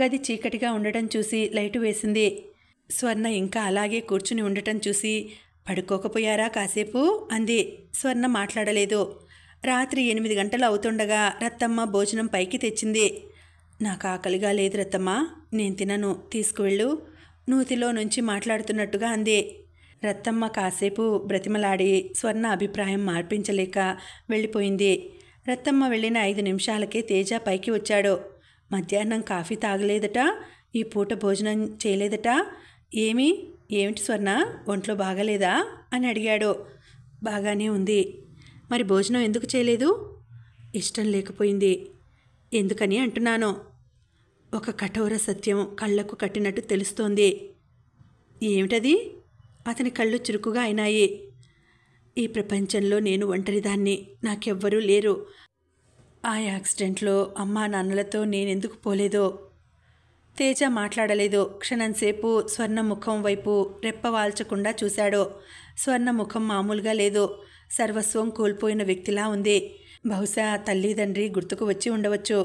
గది చీకటిగా ఉండటం చూసి లైటు వేసింది. స్వర్ణ ఇంకా అలాగే కూర్చుని ఉండటం చూసి పడుకోకపోయారా కాసేపు అంది. స్వర్ణ మాట్లాడలేదు. రాత్రి 8 గంటలు అవుతుండగా రత్తమ్మ భోజనం పైకి తెచ్చింది. నాకు ఆకలిగా లేదు రత్తమ్మ, నేను తినను, తీసుకువెళ్ళు, నూతిలో నుంచి మాట్లాడుతున్నట్టుగా అంది. రత్తమ్మ కాసేపు బ్రతిమలాడి స్వర్ణ అభిప్రాయం మార్పించలేక వెళ్ళిపోయింది. రత్తమ్మ వెళ్ళిన 5 నిమిషాలకే తేజ పైకి వచ్చాడు. మధ్యాహ్నం కాఫీ తాగలేదట, ఈ పూట భోజనం చేయలేదట, ఏమిటి స్వర్ణ, ఒంట్లో బాగాలేదా అని అడిగాడు. బాగానే ఉంది. మరి భోజనం ఎందుకు చేయలేదు? ఇష్టం లేకపోయింది. ఎందుకని అంటున్నాను. ఒక కఠోర సత్యం కళ్ళకు కట్టినట్టు తెలుస్తోంది. ఏమిటది? అతని కళ్ళు చురుకుగా అయినాయి. ఈ ప్రపంచంలో నేను ఒంటరిదాన్ని, నాకెవ్వరూ లేరు. ఆ యాక్సిడెంట్లో అమ్మా నాన్నలతో నేనెందుకు పోలేదో. తేజ మాట్లాడలేదు. క్షణంసేపు స్వర్ణ ముఖం వైపు రెప్పవాల్చకుండా చూశాడు. స్వర్ణ ముఖం మామూలుగా లేదు, సర్వస్వం కోల్పోయిన వ్యక్తిలా ఉంది. బహుశా తల్లిదండ్రి గుర్తుకు వచ్చి ఉండవచ్చు.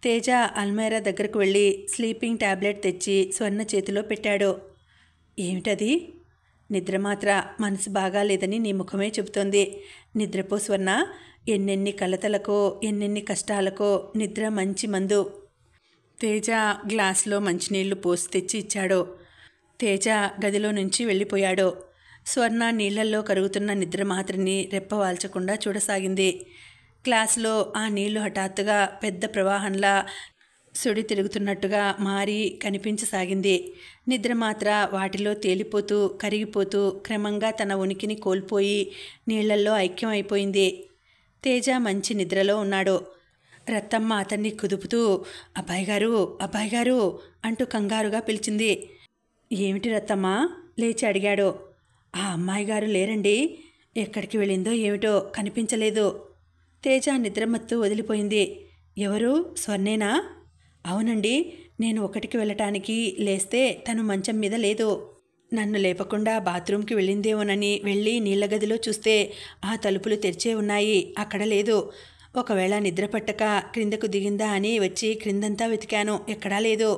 తేజ అల్మైరా దగ్గరకు వెళ్ళి స్లీపింగ్ టాబ్లెట్ తెచ్చి స్వర్ణ చేతిలో పెట్టాడు. ఏమిటది? నిద్రమాత్ర, మనసు బాగాలేదని నీ ముఖమే చెబుతోంది. నిద్రపో స్వర్ణ, ఎన్నెన్ని కలతలకో ఎన్నెన్ని కష్టాలకో నిద్ర మంచి మందు. తేజ గ్లాసులో మంచినీళ్లు పోసి తెచ్చి ఇచ్చాడు. తేజ గదిలో నుంచి వెళ్ళిపోయాడు. స్వర్ణ నీళ్లల్లో కరుగుతున్న నిద్రమాత్రని రెప్పవాల్చకుండా చూడసాగింది. గ్లాసులో ఆ నీళ్లు హఠాత్తుగా పెద్ద ప్రవాహంలా సుడి తిరుగుతున్నట్టుగా మారి కనిపించసాగింది. నిద్రమాత్ర వాటిలో తేలిపోతూ కరిగిపోతూ క్రమంగా తన ఉనికిని కోల్పోయి నీళ్లల్లో ఐక్యం అయిపోయింది. తేజ మంచి నిద్రలో ఉన్నాడు. రత్తమ్మ అతన్ని కుదుపుతూ అబ్బాయి గారు అంటూ కంగారుగా పిలిచింది. ఏమిటి రత్తమ్మ? లేచి అడిగాడు. ఆ అమ్మాయి గారు లేరండి, ఎక్కడికి వెళ్ళిందో ఏమిటో కనిపించలేదు. తేజ నిద్రమత్తు వదిలిపోయింది. ఎవరు? స్వర్ణేనా? అవునండి, నేను 1కి వెళ్ళటానికి లేస్తే తను మంచం మీద లేదు. నన్ను లేపకుండా బాత్రూంకి వెళ్ళిందేమోనని వెళ్ళి నీళ్ల గదిలో చూస్తే ఆ తలుపులు తెరిచే ఉన్నాయి, అక్కడ లేదు. ఒకవేళ నిద్ర పట్టక క్రిందకు దిగిందా అని వచ్చి క్రిందంతా వెతికాను, ఎక్కడా లేదు.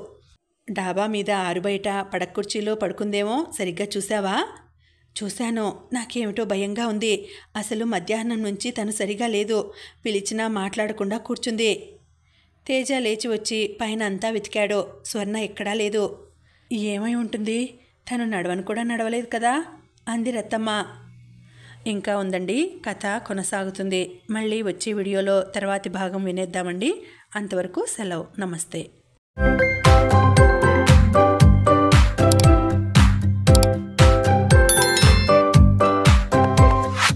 డాబా మీద ఆరుబయట పడక్కుర్చీలో పడుకుందేమో, సరిగ్గా చూసావా? చూశాను. నాకేమిటో భయంగా ఉంది. అసలు మధ్యాహ్నం నుంచి తను సరిగా లేదు, పిలిచినా మాట్లాడకుండా కూర్చుంది. తేజ లేచి వచ్చి పైన అంతా వెతికాడు. స్వర్ణ ఎక్కడా లేదు. ఏమై ఉంటుంది? తను నడవను కూడా నడవలేదు కదా అంది రత్తమ్మ. ఇంకా ఉందండి, కథ కొనసాగుతుంది. మళ్ళీ వచ్చే వీడియోలో తర్వాతి భాగం వినేద్దామండి. అంతవరకు సెలవు. నమస్తే.